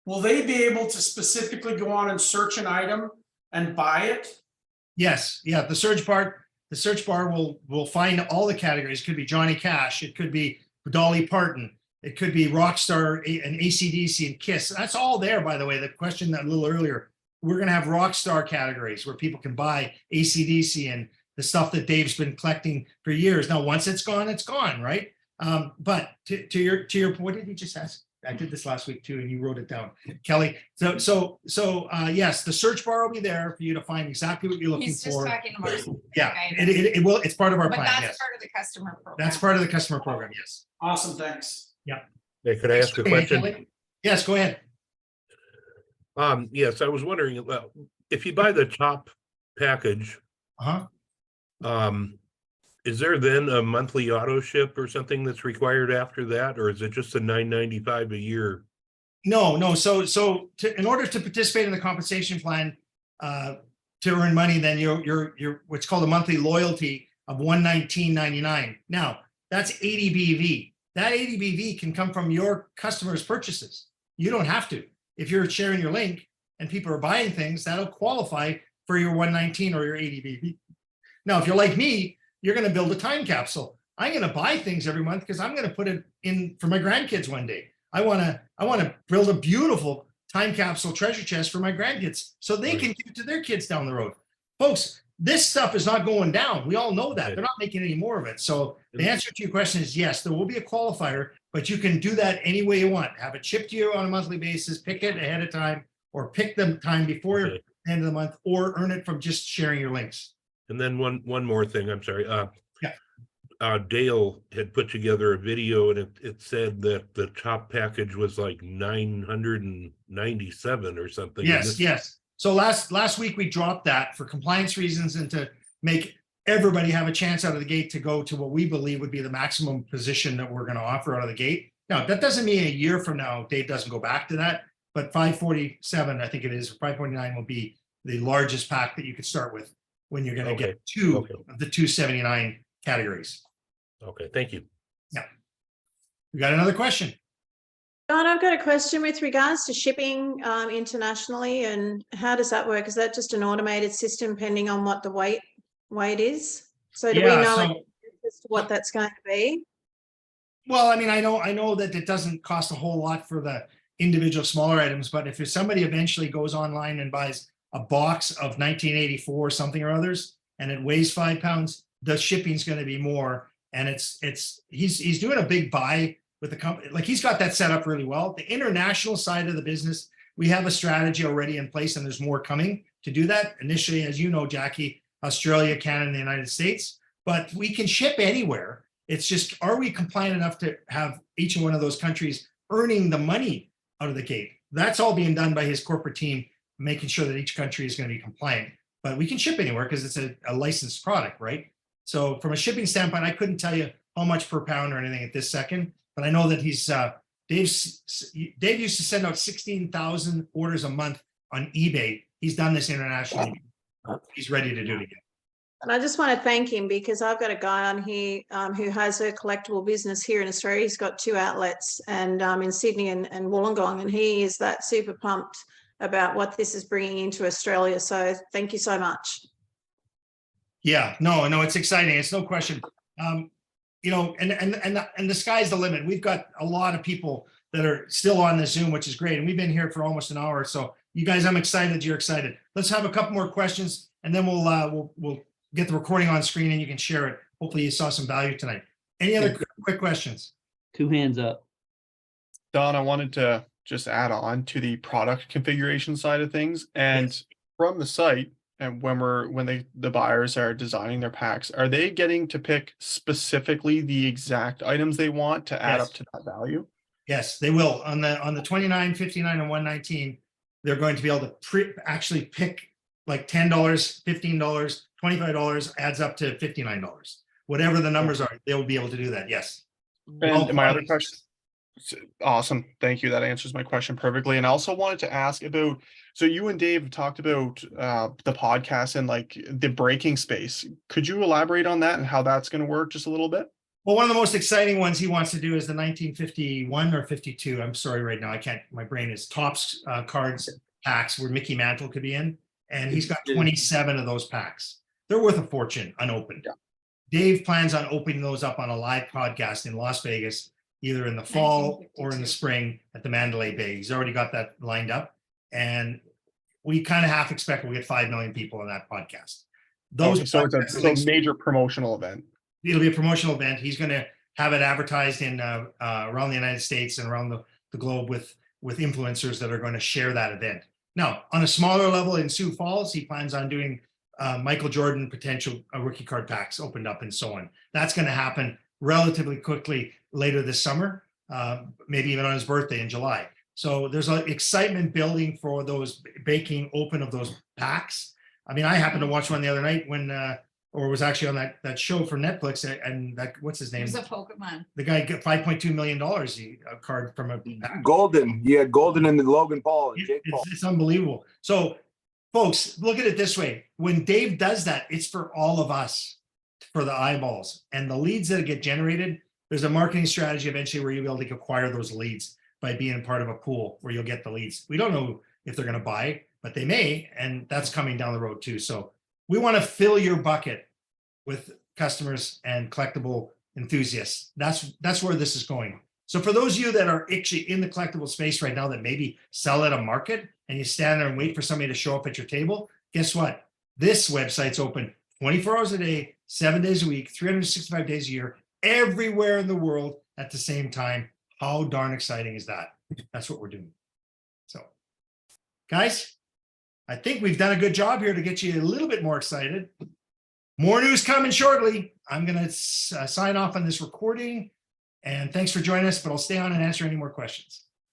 Will they be able to specifically go on and search an item and buy it? Yes. Yeah. The search bar will find all the categories. It could be Johnny Cash. It could be Dolly Parton. It could be Rockstar and AC/DC and Kiss. That's all there, by the way. The question that a little earlier, we're going to have Rockstar categories where people can buy AC/DC and the stuff that Dave's been collecting for years. Now, once it's gone, right? But to your what did he just ask? I did this last week too, and you wrote it down, Kelly. So yes, the search bar will be there for you to find exactly what you're looking He's just for. talking about. Yeah, items. it will. It's part of our But plan. that's Yes, part of the customer program. that's part of the customer program. Yes. Awesome, thanks. Hey, could I ask a Okay, question? Kelly? Yes, go ahead. Yes, I was wondering, well, if you buy the top package, Uh-huh. is there then a monthly auto ship or something that's required after that, or is it just a $9.95 a year? No. So in order to participate in the compensation plan, to earn money, then you're what's called a monthly loyalty of $119.99. Now that's 80 BV. That 80 BV can come from your customers' purchases. You don't have to. If you're sharing your link and people are buying things, that'll qualify for your 119 or your 80 BV. Now, if you're like me, you're going to build a time capsule. I'm going to buy things every month because I'm going to put it in for my grandkids one day. I want to build a beautiful time capsule treasure chest for my grandkids so they can give it to their kids down the road. Folks, this stuff is not going down. We all know that. They're not making any more of it. So the answer to your question is yes, there will be a qualifier, but you can do that any way you want. Have it shipped to you on a monthly basis, pick it ahead of time, or pick the time before the end of the month, or earn it from just sharing your links. And then one more thing, I'm sorry. Yeah. Dale had put together a video and it said that the top package was like 997 or something. and Yes, this- yes. So last week we dropped that for compliance reasons and to make everybody have a chance out of the gate to go to what we believe would be the maximum position that we're going to offer out of the gate. Now, that doesn't mean a year from now, Dave doesn't go back to that, but 547, I think it is, 549 will be the largest pack that you could start with when you're going to Okay, get two okay. of the 279 categories. Okay, thank you. You got another question? Don, I've got a question with regards to shipping internationally, and how does that work? Is that just an automated system depending on what the weight is? So do we Yeah, know so- as to what that's going to be? Well, I mean, I know that it doesn't cost a whole lot for the individual smaller items, but if somebody eventually goes online and buys a box of 1984 something or others, and it weighs 5 pounds, the shipping's going to be more. And he's doing a big buy with the company. Like, he's got that set up really well. The international side of the business, we have a strategy already in place, and there's more coming to do that. Initially, as you know, Jackie, Australia, Canada, and the United States, but we can ship anywhere. It's just, are we compliant enough to have each one of those countries earning the money out of the gate? That's all being done by his corporate team, making sure that each country is going to be compliant. But we can ship anywhere because it's a licensed product, right? So from a shipping standpoint, I couldn't tell you how much per pound or anything at this second, but I know that Dave used to send out 16,000 orders a month on eBay. He's done this internationally. He's ready to do it again. And I just want to thank him because I've got a guy on here who has a collectible business here in Australia. He's got 2 outlets and in Sydney and Wollongong, and he is that super pumped about what this is bringing into Australia. So thank you so much. Yeah, no, it's exciting. It's no question. You know, and the sky's the limit. We've got a lot of people that are still on the Zoom, which is great. And we've been here for almost an hour. So you guys, I'm excited. You're excited. Let's have a couple more questions, and then we'll get the recording on screen and you can share it. Hopefully you saw some value tonight. Any other quick questions? 2 hands up. Don, I wanted to just add on to the product configuration side of things. And Yes. from the site, and when the buyers are designing their packs, are they getting to pick specifically the exact items they want to add Yes. up to that value? Yes, they will. On the 29, 59, and 119, they're going to be able to actually pick like $10, $15, $25 adds up to $59. Whatever the numbers are, they will be able to do that. Yes. And my other question. Awesome. Thank you. That answers my question perfectly. And I also wanted to ask about, so you and Dave talked about the podcast and like the breaking space. Could you elaborate on that and how that's going to work just a little bit? Well, one of the most exciting ones he wants to do is the 1951 or 52. I'm sorry right now. I can't, my brain is Topps cards packs where Mickey Mantle could be in. And he's got 27 of those packs. They're worth a fortune unopened. Yeah. Dave plans on opening those up on a live podcast in Las Vegas, either in the fall or in the spring at the Mandalay Bay. He's already got that lined up. And we kind of half expect we'll get 5 million people on that podcast. Those So it's a major promotional event. It'll be a promotional event. He's going to have it advertised in around the United States and around the globe with influencers that are going to share that event. Now, on a smaller level in Sioux Falls, he plans on doing Michael Jordan potential rookie card packs opened up and so on. That's going to happen relatively quickly later this summer, maybe even on his birthday in July. So there's an excitement building for those breaking open of those packs. I mean, I happened to watch one the other night when, or was actually on that show for Netflix, and that, what's his name? There's a Pokemon. The guy got $5.2 million a card from a pack. Golden. Yeah, Golden and Logan Paul and Jake Paul. It's unbelievable. So, folks, look at it this way. When Dave does that, it's for all of us, for the eyeballs. And the leads that get generated, there's a marketing strategy eventually where you'll be able to acquire those leads by being part of a pool where you'll get the leads. We don't know if they're going to buy, but they may, and that's coming down the road too. So we want to fill your bucket with customers and collectible enthusiasts. That's where this is going. So for those of you that are actually in the collectible space right now that maybe sell at a market and you stand there and wait for somebody to show up at your table, guess what? This website's open 24 hours a day, 7 days a week, 365 days a year, everywhere in the world at the same time. How darn exciting is that? That's what we're doing. So, guys, I think we've done a good job here to get you a little bit more excited. More news coming shortly. I'm going to sign off on this recording. And thanks for joining us, but I'll stay on and answer any more questions.